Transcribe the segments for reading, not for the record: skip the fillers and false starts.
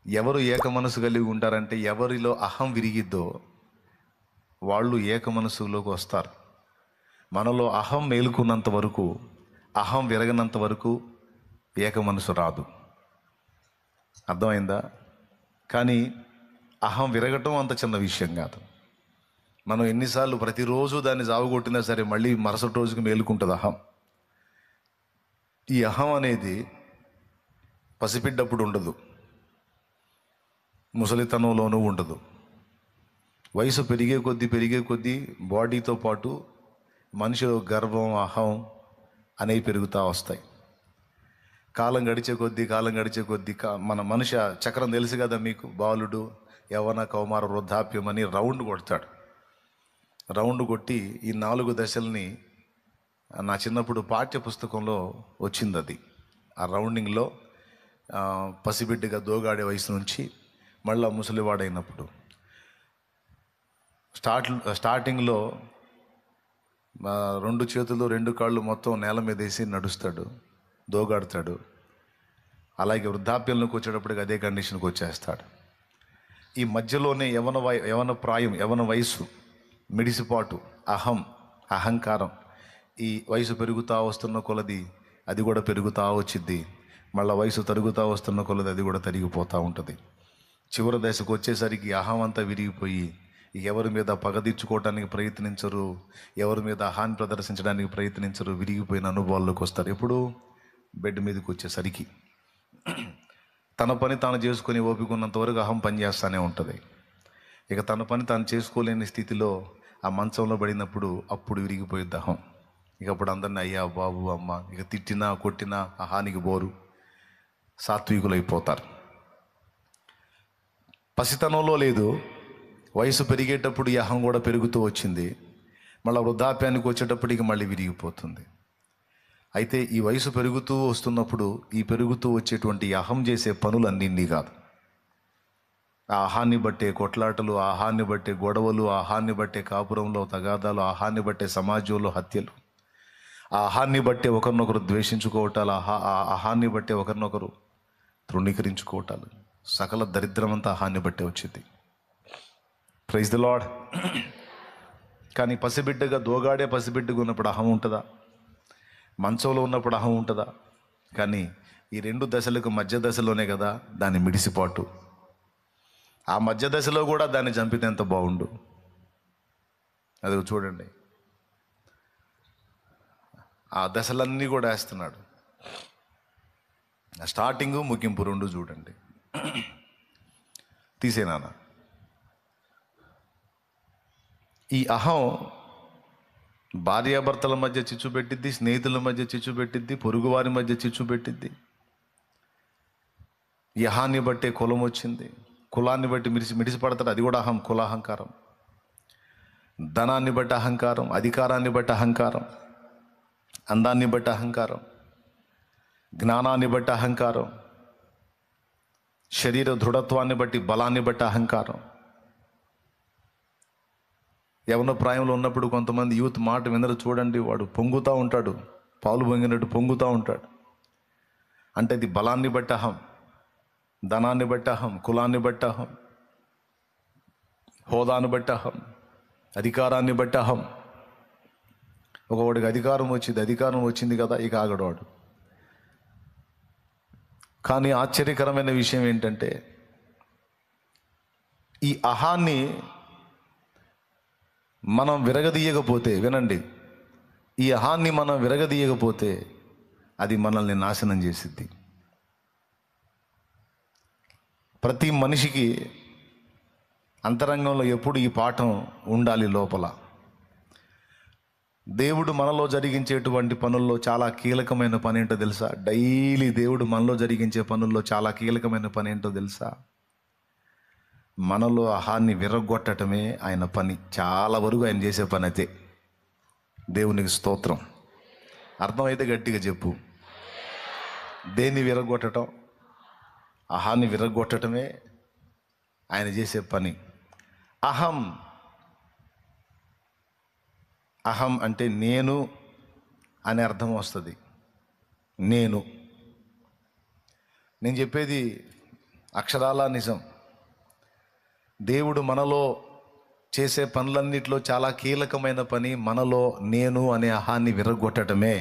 ఎవరు ఏక మనసు కలిగి ఉంటారంటే ఎవరిలో అహం విరిగిద్దో వాళ్ళు ఏక మనసులోకి వస్తారు. మనలో అహం మేలుకున్నంత వరకు, అహం విరగనంత వరకు ఏక మనసు రాదు. అర్థమైందా? కానీ అహం విరగటం అంత చిన్న విషయం కాదు. మనం ఎన్నిసార్లు ప్రతిరోజు దాన్ని జావగొట్టినా సరే మళ్ళీ మరుసటి రోజుకి మేలుకుంటుంది అహం. ఈ అహం అనేది పసిబిడ్డప్పుడు ఉండదు, ముసలితనంలోనూ ఉండదు. వయసు పెరిగే కొద్దీ బాడీతో పాటు మనిషిలో గర్వం, అహం అనేవి పెరుగుతూ వస్తాయి. కాలం గడిచే కొద్దీ మన మనిషి చక్రం తెలుసు కదా మీకు. బాలుడు, యవ్వన, కౌమార, వృద్ధాప్యం అని రౌండ్ కొడతాడు. రౌండ్ కొట్టి ఈ 4 దశల్ని నా చిన్నప్పుడు పాఠ్య పుస్తకంలో వచ్చింది అది. ఆ రౌండింగ్లో పసిబిడ్డగా దోగాడే వయసు నుంచి మళ్ళీ ముసలివాడైనప్పుడు స్టార్టింగ్లో 2 చేతులు 2 కాళ్ళు మొత్తం నేల మీద వేసి నడుస్తాడు, దోగాడుతాడు. అలాగే వృద్ధాప్యంలోకి వచ్చేటప్పటికి అదే కండిషన్కి వచ్చేస్తాడు. ఈ మధ్యలోనే యవన వయసు, మిడిసిపాటు, అహంకారం, ఈ వయసు పెరుగుతూ వస్తున్న కొలది అది కూడా పెరుగుతూ వచ్చిద్ది. మళ్ళీ వయసు తరుగుతూ వస్తున్న కొలది అది కూడా తరిగిపోతూ ఉంటుంది. చివరి దశకు వచ్చేసరికి అహం అంతా విరిగిపోయి ఎవరి మీద పగ తీర్చుకోవడానికి ప్రయత్నించరు, ఎవరి మీద అహాన్ని ప్రదర్శించడానికి ప్రయత్నించరు, విరిగిపోయిన అనుభవాల్లోకి వస్తారు. ఎప్పుడు బెడ్ మీదకి వచ్చేసరికి తన పని తాను చేసుకుని ఓపికన్నంత వరకు అహం పనిచేస్తూనే ఉంటుంది. ఇక తన పని తాను చేసుకోలేని స్థితిలో ఆ మంచంలో పడినప్పుడు అప్పుడు విరిగిపోయేది అహం. ఇక అప్పుడు అందరినీ అయ్యా, బాబు, అమ్మ, ఇక తిట్టినా కొట్టినా అహానికి బోరు, సాత్వికులైపోతారు. పసితనంలో లేదు, వయసు పెరిగేటప్పుడు ఈ అహం కూడా పెరుగుతూ వచ్చింది. మళ్ళీ వృద్ధాప్యానికి వచ్చేటప్పటికి మళ్ళీ విరిగిపోతుంది. అయితే ఈ వయసు పెరుగుతూ వస్తున్నప్పుడు ఈ పెరుగుతూ వచ్చేటువంటి అహం చేసే పనులన్నీ కాదు. ఆ అహాన్ని బట్టే కొట్లాటలు, ఆహాన్ని బట్టే గొడవలు, ఆహాన్ని బట్టే కాపురంలో తగాదాలు, ఆహాన్ని బట్టే సమాజంలో హత్యలు, ఆ అహాన్ని బట్టే ఒకరినొకరు ద్వేషించుకోవటాలు, ఆ అహాన్ని బట్టే ఒకరినొకరు తృణీకరించుకోవటాలు, సకల దరిద్రమంతా అహాన్ని బట్టే వచ్చింది. Praise the lord. కానీ పసిబిడ్డగా దోగాడే పసిబిడ్డగా ఉన్నప్పుడు అహం ఉంటుందా? మంచంలో ఉన్నప్పుడు అహం ఉంటుందా? కానీ ఈ 2 దశలకు మధ్య దశలోనే కదా దాని మిడిసిపాటు. ఆ మధ్య దశలో కూడా దాన్ని చంపితే ఎంత బాగుండు. అది చూడండి, ఆ దశలన్నీ కూడా వేస్తున్నాడు. స్టార్టింగు ముగింపు 2 చూడండి. తీసేనానా. ఈ అహం భార్యాభర్తల మధ్య చిచ్చు పెట్టిద్ది, స్నేహితుల మధ్య చిచ్చు పెట్టిద్ది, పొరుగువారి మధ్య చిచ్చు పెట్టిద్ది. ఈ అహాన్ని బట్టే కులం వచ్చింది, కులాన్ని బట్టి మిడిసిపడతాడు, అది కూడా అహం, కులాహంకారం. ధనాన్ని బట్టి అహంకారం, అధికారాన్ని బట్టి అహంకారం, అందాన్ని బట్టి అహంకారం, జ్ఞానాన్ని బట్టి అహంకారం, శరీర దృఢత్వాన్ని బట్టి, బలాన్ని బట్టి అహంకారం. యవన ప్రాయంలో ఉన్నప్పుడు కొంతమంది యూత్ మాట వినరు చూడండి, వాడు పొంగుతూ ఉంటాడు, పాలు పొంగినట్టు పొంగుతూ ఉంటాడు. అంటే ఇది బలాన్ని బట్టి అహం, ధనాన్ని బట్టి అహం, కులాన్ని బట్టి అహం, హోదాను బట్టి అహం, అధికారాన్ని బట్టి అహం. ఒకవాడికి అధికారం వచ్చింది కదా, ఇక ఆగడవాడు. కానీ ఆశ్చర్యకరమైన విషయం ఏంటంటే ఈ అహాన్ని మనం విరగదీయకపోతే, వినండి, ఈ అహాన్ని మనం విరగదీయకపోతే అది మనల్ని నాశనం చేసిద్ది. ప్రతి మనిషికి అంతరంగంలో ఎప్పుడు ఈ పాఠం ఉండాలి లోపల. దేవుడు మనలో జరిగించేటువంటి పనుల్లో చాలా కీలకమైన పని ఏంటో తెలుసా? డైలీ దేవుడు మనలో జరిగించే పనుల్లో చాలా కీలకమైన పని ఏంటో తెలుసా? మనలో అహాన్ని విరగొట్టడమే ఆయన పని. చాలా వరకు ఆయన చేసే పని అయితే. దేవునికి స్తోత్రం. అర్థమైతే గట్టిగా చెప్పు. దేన్ని విరగొట్టడం? అహాన్ని విరగొట్టడమే ఆయన చేసే పని. అహం అంటే నేను అనే అర్థం వస్తుంది. నేను చెప్పేది అక్షరాలా నిజం. దేవుడు మనలో చేసే పనులన్నిటిలో చాలా కీలకమైన పని మనలో నేను అనే అహాన్ని విరగొట్టడమే.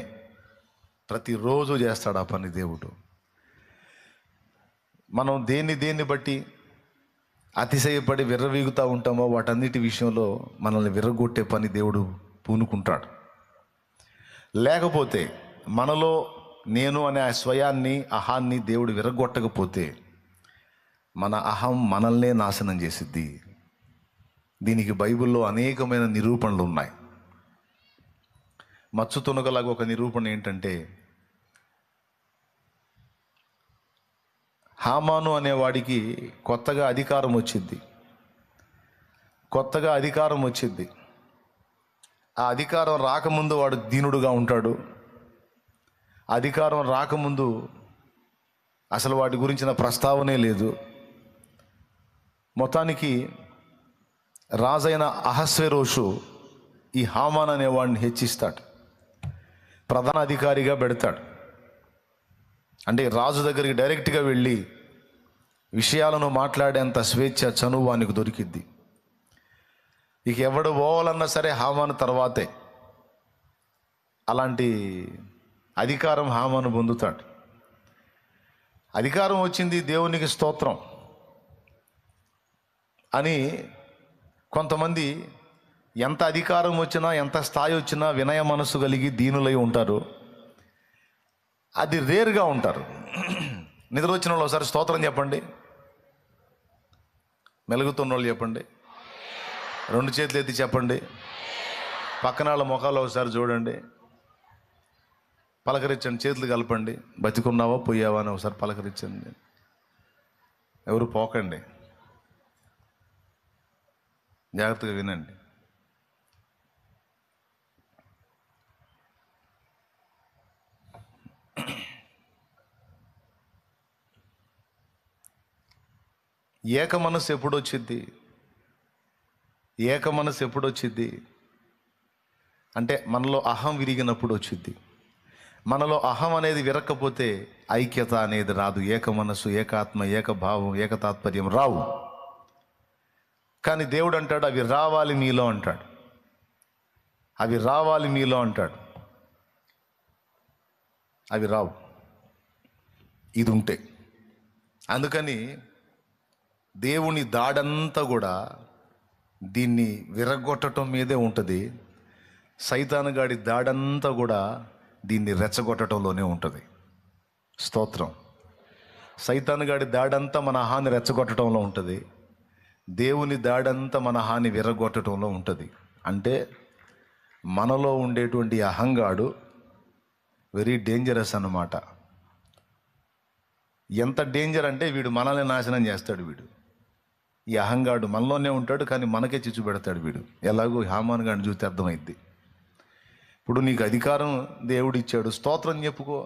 ప్రతిరోజు చేస్తాడు ఆ పని దేవుడు. మనం దేన్ని బట్టి అతిశయపడి విర్రవీగుతూ ఉంటామో వాటన్నిటి విషయంలో మనల్ని విర్రగొట్టే పని దేవుడు పూనుకుంటాడు. లేకపోతే మనలో నేను అనే ఆ స్వయాన్ని అహాన్ని దేవుడు విరగొట్టకపోతే మన అహం మనల్నే నాశనం చేసిద్ది. దీనికి బైబిల్లో అనేకమైన నిరూపణలు ఉన్నాయి. మచ్చు తునకలాగా ఒక నిరూపణ ఏంటంటే, హామాను అనేవాడికి కొత్తగా అధికారం వచ్చింది. ఆ అధికారం రాకముందు వాడు దీనుడుగా ఉంటాడు. అధికారం రాకముందు అసలు వాటి గురించిన ప్రస్తావనే లేదు. మొత్తానికి రాజైన అహస్వేరోషు ఈ హామాన్ అనేవాడిని హెచ్చిస్తాడు, ప్రధాన అధికారిగా పెడతాడు. అంటే రాజు దగ్గరికి డైరెక్ట్గా వెళ్ళి విషయాలను మాట్లాడేంత స్వేచ్ఛ, చనువు వానికి దొరికిద్ది. ఇక ఎవడు పోవాలన్నా సరే హామాను తర్వాతే. అలాంటి అధికారం హామాను పొందుతాడు. అధికారం వచ్చింది, దేవునికి స్తోత్రం అని కొంతమంది ఎంత అధికారం వచ్చినా, ఎంత స్థాయి వచ్చినా వినయ మనసు కలిగి దీనులై ఉంటారు. అది రేరుగా ఉంటారు. నిద్ర వచ్చిన వాళ్ళు ఒకసారి స్తోత్రం చెప్పండి. మెలుగుతున్న వాళ్ళు చెప్పండి. 2 చేతులు ఎత్తి చెప్పండి. పక్కన వాళ్ళ ముఖాలు ఒకసారి చూడండి, పలకరించండి, చేతులు కలపండి. బతికున్నావా పోయావా అని ఒకసారి పలకరించండి. ఎవరు పోకండి, జాగ్రత్తగా వినండి. ఏక మనసు ఎప్పుడు వచ్చిద్ది అంటే మనలో అహం విరిగినప్పుడు వచ్చిద్ది. మనలో అహం అనేది విరక్కపోతే ఐక్యత అనేది రాదు. ఏక మనసు, ఏకాత్మ, ఏకభావం, ఏకతాత్పర్యం రావు. కానీ దేవుడు అంటాడు అవి రావాలి మీలో అంటాడు. అవి రావు ఇది ఉంటే. అందుకని దేవుని దాడంతా కూడా దీన్ని విరగొట్టడం మీదే ఉంటుంది. సైతాను గాడి దాడంతా కూడా దీన్ని రెచ్చగొట్టడంలోనే ఉంటుంది. స్తోత్రం. సైతాను గాడి దాడంతా మన హాని రెచ్చగొట్టడంలో ఉంటుంది. దేవుని దాడంతా మన హాని విరగొట్టడంలో ఉంటుంది. అంటే మనలో ఉండేటువంటి అహంగాడు వెరీ డేంజరస్ అన్నమాట. ఎంత డేంజర్ అంటే వీడు మనల్ని నాశనం చేస్తాడు. ఈ అహంగాడు మనలోనే ఉంటాడు, కానీ మనకే చిచ్చు పెడతాడు వీడు. ఎలాగో హామాన్ గాడిని చూస్తే అర్థమైద్ది. ఇప్పుడు నీకు అధికారం దేవుడు ఇచ్చాడు, స్తోత్రం చెప్పుకో.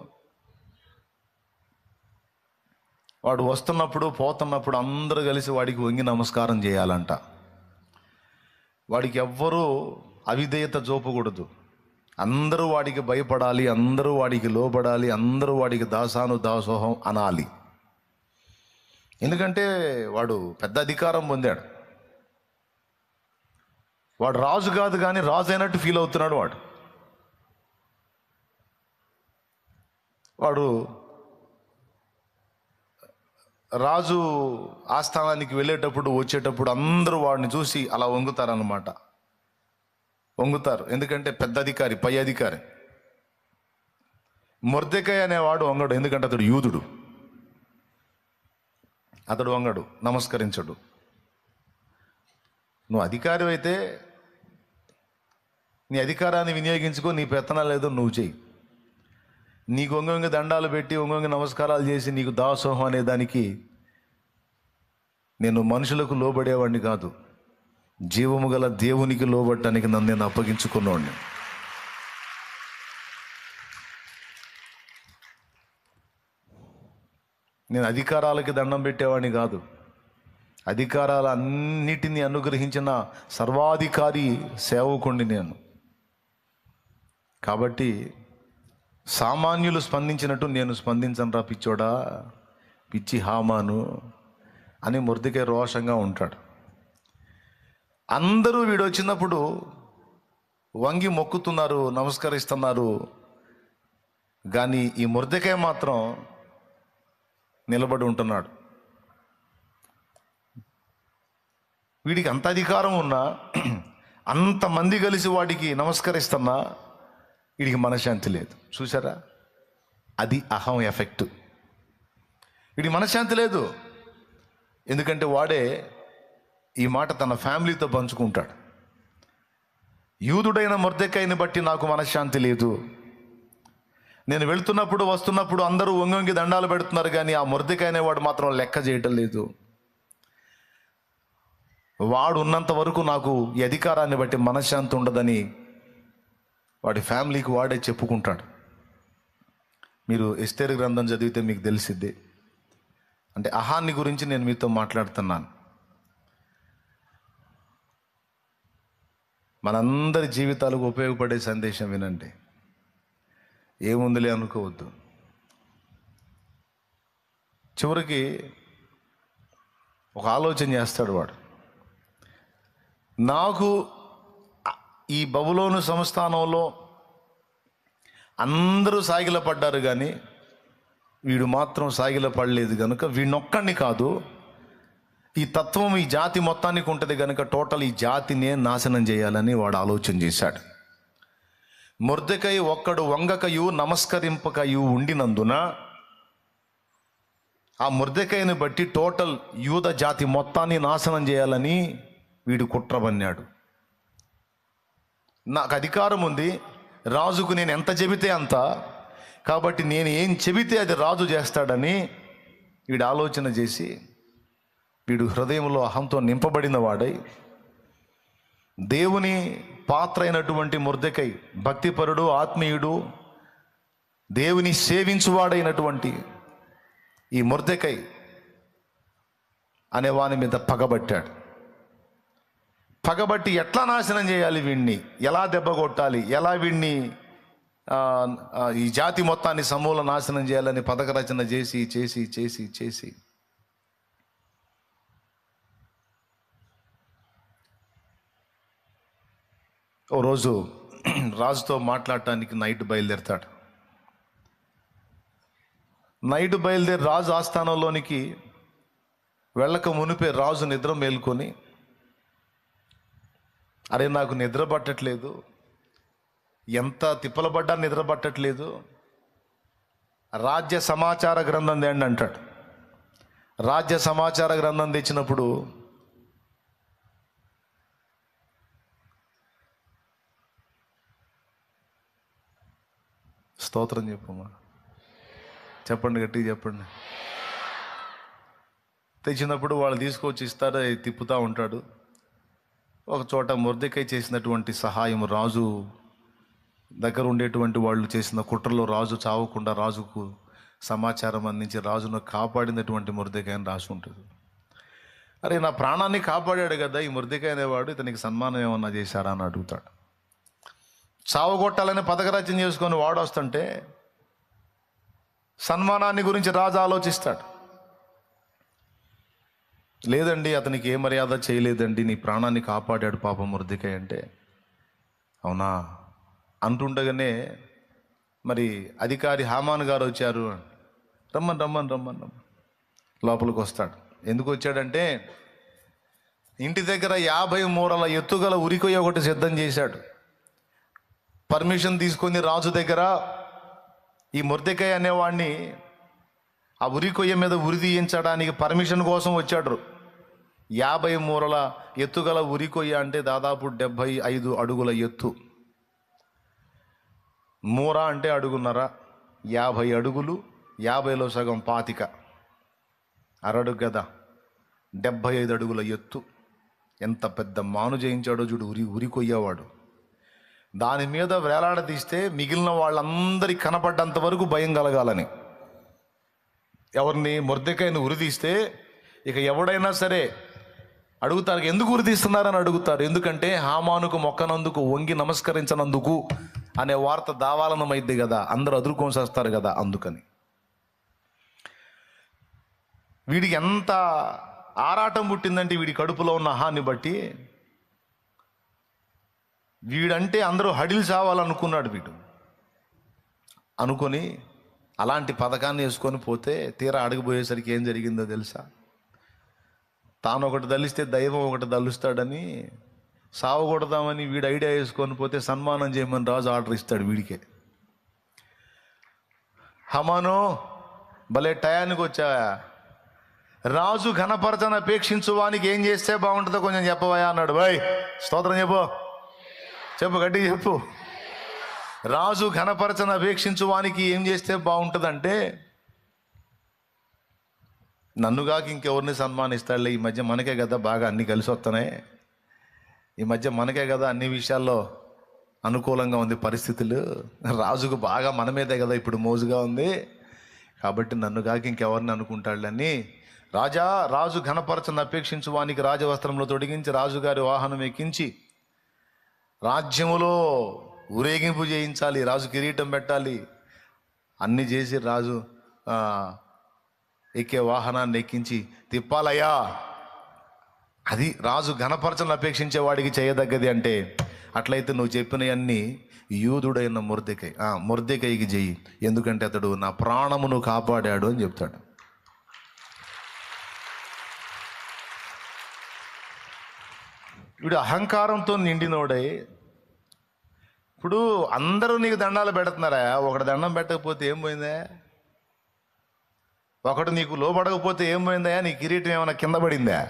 వాడు వస్తున్నప్పుడు పోతున్నప్పుడు అందరూ కలిసి వాడికి వంగి నమస్కారం చేయాలంట. వాడికి ఎవ్వరూ అవిధేయత చూపకూడదు. అందరూ వాడికి భయపడాలి, అందరూ వాడికి లోబడాలి, అందరూ వాడికి దాసోహం అనాలి. ఎందుకంటే వాడు పెద్ద అధికారం పొందాడు. వాడు రాజు కాదు, కానీ రాజు అయినట్టు ఫీల్ అవుతున్నాడు. వాడు రాజు ఆస్థానానికి వెళ్ళేటప్పుడు వచ్చేటప్పుడు అందరూ వాడిని చూసి అలా వంగుతారు. ఎందుకంటే పెద్ద అధికారి, పై అధికారి. మొర్దెకై అనేవాడు వంగడు, ఎందుకంటే అతడు యూదుడు. అతడు వంగడు, నమస్కరించడు. నువ్వు అధికారి అయితే నీ అధికారాన్ని వినియోగించుకో, నీ పెత్తనాలు ఏదో నువ్వు చెయ్యి. నీకు ఒంగొంగి దండాలు పెట్టి ఒంగొంగి నమస్కారాలు చేసి నీకు దాసోహం అనే దానికి నేను మనుషులకు లోబడేవాడిని కాదు, జీవము గల దేవునికి లోబడటానికి నన్ను నేను అప్పగించుకున్నవాడిని. నేను అధికారాలకి దండం పెట్టేవాడిని కాదు. అధికారాలన్నిటినీ అనుగ్రహించిన సర్వాధికారి సేవకుణ్ణి నేను. కాబట్టి సామాన్యులు స్పందించినట్టు నేను స్పందించను రా పిచ్చోడా, పిచ్చి హామాను. అని మొర్దెకై రోషంగా ఉంటాడు. అందరూ వీడు వచ్చినప్పుడు వంగి మొక్కుతున్నారు, నమస్కరిస్తున్నారు. కానీ ఈ మొర్దెకై మాత్రం నిలబడి ఉంటున్నాడు. వీడికి అంత అధికారం ఉన్నా, అంతమంది కలిసి వాడికి నమస్కరిస్తున్నా వీడికి మనశ్శాంతి లేదు. చూసారా, అది అహం ఎఫెక్ట్. వీడికి మనశ్శాంతి లేదు. ఎందుకంటే వాడే ఈ మాట తన ఫ్యామిలీతో పంచుకుంటాడు. యూదుడైన మొర్దెకైని బట్టి నాకు మనశ్శాంతి లేదు. నేను వెళ్తున్నప్పుడు వస్తున్నప్పుడు అందరూ వంగి దండాలు పెడుతున్నారు, కానీ ఆ మొర్దెకై అనేవాడు మాత్రం లెక్క చేయటం లేదు. వాడు ఉన్నంత వరకు నాకు ఈ అధికారాన్ని బట్టి మనశ్శాంతి ఉండదని వాడి ఫ్యామిలీకి వాడే చెప్పుకుంటాడు. మీరు ఎస్తేరు గ్రంథం చదివితే మీకు తెలిసిద్ది. అంటే అహాన్ని గురించి నేను మీతో మాట్లాడుతున్నాను. మనందరి జీవితాలకు ఉపయోగపడే సందేశం వినండి. ఏముందిలే అనుకోవద్దు. చివరికి ఒక ఆలోచన చేస్తాడు వాడు. నాకు ఈ బబులోను సంస్థానంలో అందరూ సాగిలపడ్డారు, కానీ వీడు మాత్రం సాగిలపడలేదు కనుక వీడినొక్కడిని కాదు, ఈ తత్వం ఈ జాతి మొత్తానికి ఉంటుంది కనుక టోటల్ ఈ జాతినే నాశనం చేయాలని వాడు ఆలోచన చేశాడు. మొర్దెకై ఒక్కడు వంగకయు నమస్కరింపకయు ఉండినందున ఆ మొర్దెకైని బట్టి టోటల్ యూద జాతి మొత్తాన్ని నాశనం చేయాలని వీడు కుట్రబన్నాడు. నాకు అధికారం ఉంది, రాజుకు నేను ఎంత చెబితే అంత, కాబట్టి నేను ఏం చెబితే అది రాజు చేస్తాడని వీడు ఆలోచన చేసి, వీడు హృదయంలో అహంతో నింపబడిన వాడై, దేవుని పాత్ర అయినటువంటి మొర్దెకై, భక్తిపరుడు, ఆత్మీయుడు, దేవుని సేవించువాడైనటువంటి ఈ మొర్దెకై అనే వాని మీద పగబట్టాడు. పగబట్టి ఎట్లా నాశనం చేయాలి వీడిని, ఎలా దెబ్బ కొట్టాలి, ఎలా వీడిని ఈ జాతి మొత్తాన్ని సమూల నాశనం చేయాలని పథక రచన చేసి చేసి చేసి చేసి ఓ రోజు రాజుతో మాట్లాడటానికి నైట్ బయలుదేరతాడు. నైట్ బయలుదేరి రాజు ఆస్థానంలోనికి వెళ్ళక మునిపే రాజు నిద్ర మేల్కొని, అరే నాకు నిద్ర పట్టట్లేదు, ఎంత తిప్పలబడ్డా నిద్ర పట్టట్లేదు, రాజ్య సమాచార గ్రంథం తేండి అంటాడు. రాజ్య సమాచార గ్రంథం తెచ్చినప్పుడు స్తోత్రం చెప్పమ్మా, చెప్పండి, గట్టిగా చెప్పండి. తెచ్చినప్పుడు వాళ్ళు తీసుకొచ్చి ఇస్తారు, తిప్పుతూ ఉంటాడు. ఒక చోట మొర్దెకై చేసినటువంటి సహాయం, రాజు దగ్గర ఉండేటువంటి వాళ్ళు చేసిన కుట్రలో రాజు చావకుండా రాజుకు సమాచారం అందించి రాజును కాపాడినటువంటి మొర్దెకై అని రాసి ఉంటుంది. అరే నా ప్రాణాన్ని కాపాడాడు కదా ఈ మొర్దెకై అనేవాడు, ఇతనికి సన్మానం ఏమన్నా చేశారా అని అడుగుతాడు. చావగొట్టాలని పథకరచన చేసుకొని వాడు వస్తుంటే సన్మానాన్ని గురించి రాజు ఆలోచిస్తాడు. లేదండి అతనికి ఏ మర్యాద చేయలేదండి, నీ ప్రాణాన్ని కాపాడాడు పాపం మొర్దెకై అంటే, అవునా అంటుండగానే మరి అధికారి హామాను గారు వచ్చారు. రమ్మని రమ్మని రమ్మని రమ్మని లోపలికి వస్తాడు. ఎందుకు వచ్చాడంటే ఇంటి దగ్గర 50 మూరల ఎత్తుగల ఉరికొయ్య ఒకటి సిద్ధం చేశాడు. పర్మిషన్ తీసుకొని రాజు దగ్గర ఈ మొర్దెకై అనేవాడిని ఆ ఉరికొయ్య మీద ఉరి తీయించడానికి పర్మిషన్ కోసం వచ్చాడు. 50 మూరల ఎత్తుగల ఉరికొయ్య అంటే దాదాపు 75 అడుగుల ఎత్తు. మూర అంటే అడుగున్నర, 50 అడుగులు, 50లో సగం 25, అరడుగు కదా, 75 అడుగుల ఎత్తు. ఎంత పెద్ద మాను చేయించాడో చూడు ఉరికొయ్యేవాడు. దాని మీద వేలాడదీస్తే మిగిలిన వాళ్ళందరికీ కనపడ్డంత వరకు భయం కలగాలని. ఎవరిని మొర్దెకైని ఉరిదీస్తే ఇక ఎవడైనా సరే అడుగుతారు, ఎందుకు ఉరిదీస్తున్నారని అడుగుతారు. ఎందుకంటే హామానుకు మొక్కనందుకు, వంగి నమస్కరించనందుకు అనే వార్త దావాలనమైద్ది కదా, అందరూ అదురుకొని చేస్తారు కదా, అందుకని. వీడికి ఎంత ఆరాటం పుట్టిందంటే వీడి కడుపులో ఉన్న అహాన్ని బట్టి. వీడంటే అందరూ హడిల్ చావాలనుకున్నాడు వీడు. అనుకొని అలాంటి పథకాన్ని వేసుకొని పోతే తీరా అడగబోయేసరికి ఏం జరిగిందో తెలుసా? తాను ఒకటి దలిస్తే దైవం ఒకటి దలుస్తాడని సావగొడదామని వీడు ఐడియా వేసుకొని పోతే సన్మానం చేయమని రాజు ఆర్డర్ ఇస్తాడు వీడికే. హమాను భలే టయానికి వచ్చా, రాజు ఘనపరచన అపేక్షించు వానికి ఏం చేస్తే బాగుంటుందో కొంచెం చెప్పవా అన్నాడు. బాయ్ స్తోత్రం చెప్పు, చెప్పు గట్టిగా చెప్పు. రాజు ఘనపరచన అపేక్షించు వానికి ఏం చేస్తే బాగుంటుందంటే, నన్నుగాక ఇంకెవరిని సన్మానిస్తాడులే. ఈ మధ్య మనకే కదా బాగా అన్నీ కలిసి వస్తున్నాయి. ఈ మధ్య మనకే కదా అన్ని విషయాల్లో అనుకూలంగా ఉంది పరిస్థితులు. రాజుకు బాగా మన మీదే కదా ఇప్పుడు మోజుగా ఉంది. కాబట్టి నన్నుగాక ఇంకెవరిని అనుకుంటాడులని రాజు ఘనపరచన అపేక్షించు వానికి రాజవస్త్రంలో తొడిగించి రాజుగారి వాహనం ఎక్కించి రాజ్యములో ఊరేగింపు చేయించాలి, రాజు కిరీటం పెట్టాలి, అన్నీ చేసి రాజు ఎక్కే వాహనాన్ని ఎక్కించి తిప్పాలయ్యా. అది రాజు ఘనపరచనలు అపేక్షించే వాడికి చేయదగ్గది. అంటే అట్లయితే నువ్వు చెప్పినవన్నీ యూదుడైన మొర్దెకైకి చెయ్యి, ఎందుకంటే అతడు నా ప్రాణమును కాపాడాడు అని చెప్తాడు. వీడు అహంకారంతో నిండినోడై, ఇప్పుడు అందరూ నీకు దండాలు పెడుతున్నారా, ఒకటి దండం పెట్టకపోతే ఏం పోయిందా? ఒకడు నీకు లోబడకపోతే ఏం పోయిందా? నీ కిరీటం ఏమైనా కింద పడిందా?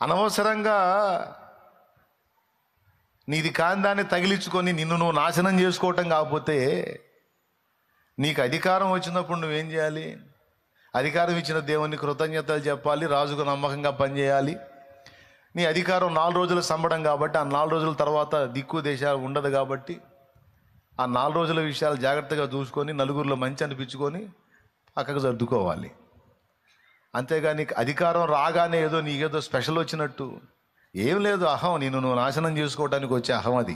అనవసరంగా నీది కాని దాన్ని తగిలించుకొని నిన్ను నువ్వు నాశనం చేసుకోవటం కాకపోతే, నీకు అధికారం వచ్చినప్పుడు నువ్వేం చేయాలి? అధికారం ఇచ్చిన దేవునికి కృతజ్ఞతలు చెప్పాలి, రాజుకు నమ్మకంగా పనిచేయాలి. నీ అధికారం 4 రోజుల సంబడం కాబట్టి, ఆ 4 రోజుల తర్వాత దిక్కు దేశాలు ఉండదు కాబట్టి, ఆ 4 రోజుల విషయాలు జాగ్రత్తగా చూసుకొని నలుగురిలో మంచి అనిపించుకొని పక్కకు సర్దుకోవాలి. అంతేగాని అధికారం రాగానే ఏదో నీకేదో స్పెషల్ వచ్చినట్టు ఏం లేదు. అహం, నువ్వు నాశనం చేసుకోవడానికి వచ్చే అహం అది.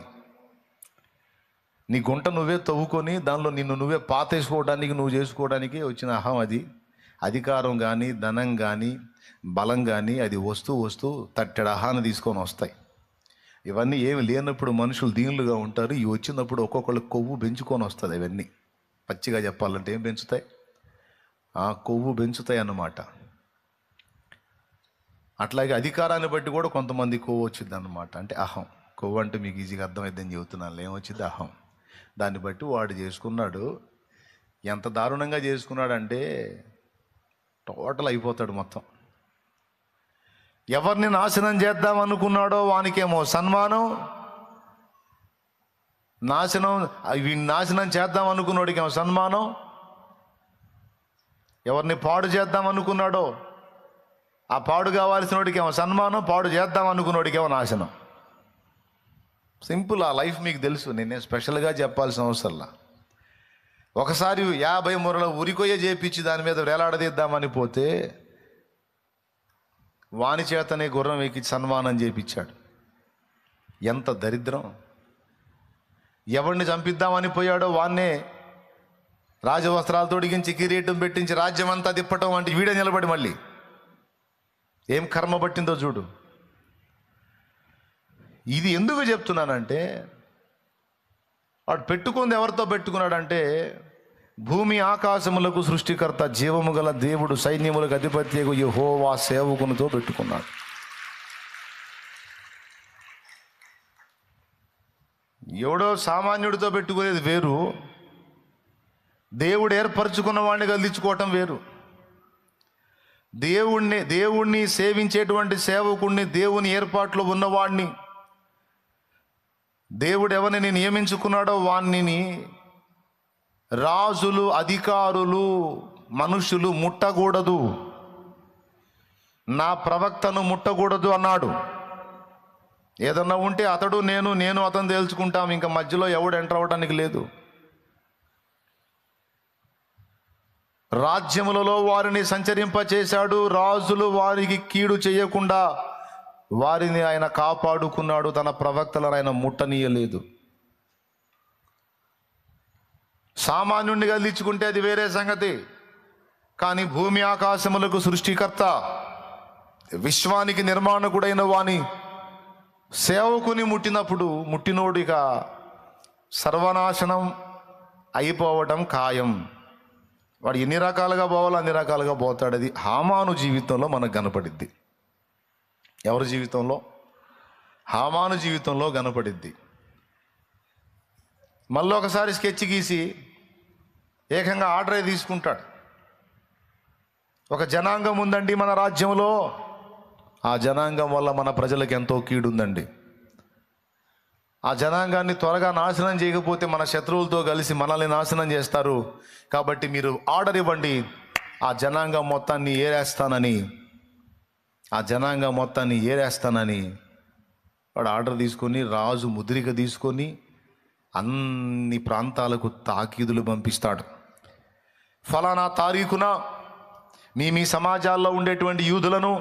నీ గుంట నువ్వే తవ్వుకొని దానిలో నిన్ను నువ్వే పాతేసుకోవడానికి నువ్వు చేసుకోవడానికి వచ్చిన అహం అది. అధికారం కానీ ధనం కానీ బలం కానీ అది వస్తూ తట్టెడ అహాన్ని తీసుకొని వస్తాయి. ఇవన్నీ ఏమి లేనప్పుడు మనుషులు దీనులుగా ఉంటారు. ఇవి వచ్చినప్పుడు ఒక్కొక్కళ్ళు కొవ్వు పెంచుకొని వస్తుంది. అవన్నీ పచ్చిగా చెప్పాలంటే ఏం పెంచుతాయి? ఆ కొవ్వు పెంచుతాయి అన్నమాట. అట్లాగే అధికారాన్ని బట్టి కూడా కొంతమంది కొవ్వు వచ్చింది అన్నమాట. అంటే అహం. కొవ్వు అంటే మీకు ఈజీగా అర్థమైందని చెబుతున్నాను. ఏమొచ్చింది? అహం. దాన్ని బట్టి వాడు చేసుకున్నాడు. ఎంత దారుణంగా చేసుకున్నాడంటే టోటల్ అయిపోతాడు మొత్తం. ఎవరిని నాశనం చేద్దాం అనుకున్నాడో వానికేమో సన్మానం, నాశనం చేద్దాం అనుకున్నాడికేమో సన్మానం, ఎవరిని పాడు చేద్దాం అనుకున్నాడో ఆ పాడు కావాల్సిన వాడికేమో సన్మానం, పాడు చేద్దాం అనుకున్నోడికేమో నాశనం. సింపుల్. ఆ లైఫ్ మీకు తెలుసు. నేనే స్పెషల్గా చెప్పాల్సిన అవసరంలా. ఒకసారి 50 మూరల ఉరికొయ్య చేపించి దాని మీద వేలాడదీద్దామని పోతే వాని చేతనే గుర్రం ఎక్కి సన్మానం చేపించాడు. ఎంత దరిద్రం! ఎవరిని చంపిద్దామని పోయాడో వాన్నే రాజవస్త్రాలు తొడిగించి కిరీటం పెట్టించి రాజ్యం అంతా తిప్పటం అంటే వీడే నిలబడి మళ్ళీ ఏం కర్మ పట్టిందో చూడు. ఇది ఎందుకు చెప్తున్నానంటే, వాడు పెట్టుకుంది ఎవరితో పెట్టుకున్నాడంటే, భూమి ఆకాశములకు సృష్టికర్త జీవము గల దేవుడు సైన్యములకు అధిపత్యకు యెహోవా సేవకునితో పెట్టుకున్నాడు. ఎవడో సామాన్యుడితో పెట్టుకునేది వేరు, దేవుడు ఏర్పరచుకున్న వాడిని కదిలించుకోవటం వేరు. దేవుణ్ణి సేవించేటువంటి సేవకుణ్ణి, దేవుని ఏర్పాట్లో ఉన్నవాడిని, దేవుడు ఎవరిని నియమించుకున్నాడో వాణ్ణి రాజులు, అధికారులు, మనుషులు ముట్టకూడదు. నా ప్రవక్తను ముట్టకూడదు అన్నాడు. ఏదన్నా ఉంటే అతడు నేను అతను తేల్చుకుంటాం. ఇంకా మధ్యలో ఎవడు ఎంటర్ అవ్వడానికి లేదు. రాజ్యములలో వారిని సంచరింపచేశాడు. రాజులు వారికి కీడు చేయకుండా వారిని ఆయన కాపాడుకున్నాడు. తన ప్రవక్తలను ఆయన ముట్టనీయలేదు. సామాన్యుడిని కదిలించుకుంటే అది వేరే సంగతి. కానీ భూమి ఆకాశములకు సృష్టికర్త, విశ్వానికి నిర్మాణకుడైన వాని సేవకుని ముట్టినప్పుడు ముట్టినోడిగా సర్వనాశనం అయిపోవడం ఖాయం. వాడు ఎన్ని రకాలుగా పోవాలో అన్ని రకాలుగా పోతాడు. అది హామాను జీవితంలో మనకు కనపడిద్ది. ఎవరి జీవితంలో? హామాను జీవితంలో కనపడిద్ది. మళ్ళీ ఒకసారి స్కెచ్ గీసి ఏకంగా ఆర్డరే తీసుకుంటాడు. ఒక జనాంగం ఉందండి మన రాజ్యంలో, ఆ జనాంగం వల్ల మన ప్రజలకు ఎంతో కీడుందండి. ఆ జనాంగాన్ని త్వరగా నాశనం చేయకపోతే మన శత్రువులతో కలిసి మనల్ని నాశనం చేస్తారు. కాబట్టి మీరు ఆర్డర్ ఇవ్వండి, ఆ జనాంగం మొత్తాన్ని ఏరేస్తానని వాడు ఆర్డర్ తీసుకొని రాజు ముద్రిక తీసుకొని అన్ని ప్రాంతాలకు తాకీదులు పంపిస్తాడు. ఫలానా తారీఖున మీ సమాజాల్లో ఉండేటువంటి యూదులను,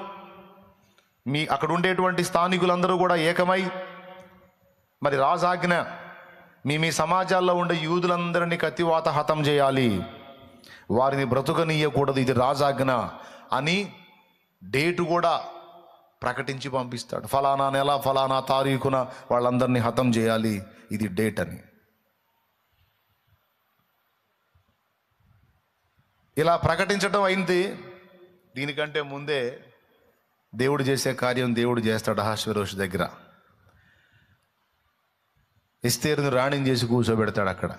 అక్కడ ఉండేటువంటి స్థానికులందరూ కూడా ఏకమై, మరి రాజాజ్ఞ, మీ సమాజాల్లో ఉండే యూదులందరినీ కత్తివాత హతం చేయాలి, వారిని బ్రతుకనీయకూడదు, ఇది రాజాజ్ఞ అని డేటు కూడా ప్రకటించి పంపిస్తాడు. ఫలానా నెల ఫలానా తారీఖున వాళ్ళందరినీ హతం చేయాలి, ఇది డేట్ అని. ఇలా ప్రకటించడం అయింది. దీనికంటే ముందే దేవుడు చేసే కార్యం దేవుడు చేస్తాడు. అహష్వేరోషు దగ్గర ఎస్తేరుని రాణిని చేసి కూర్చోబెడతాడు. అక్కడ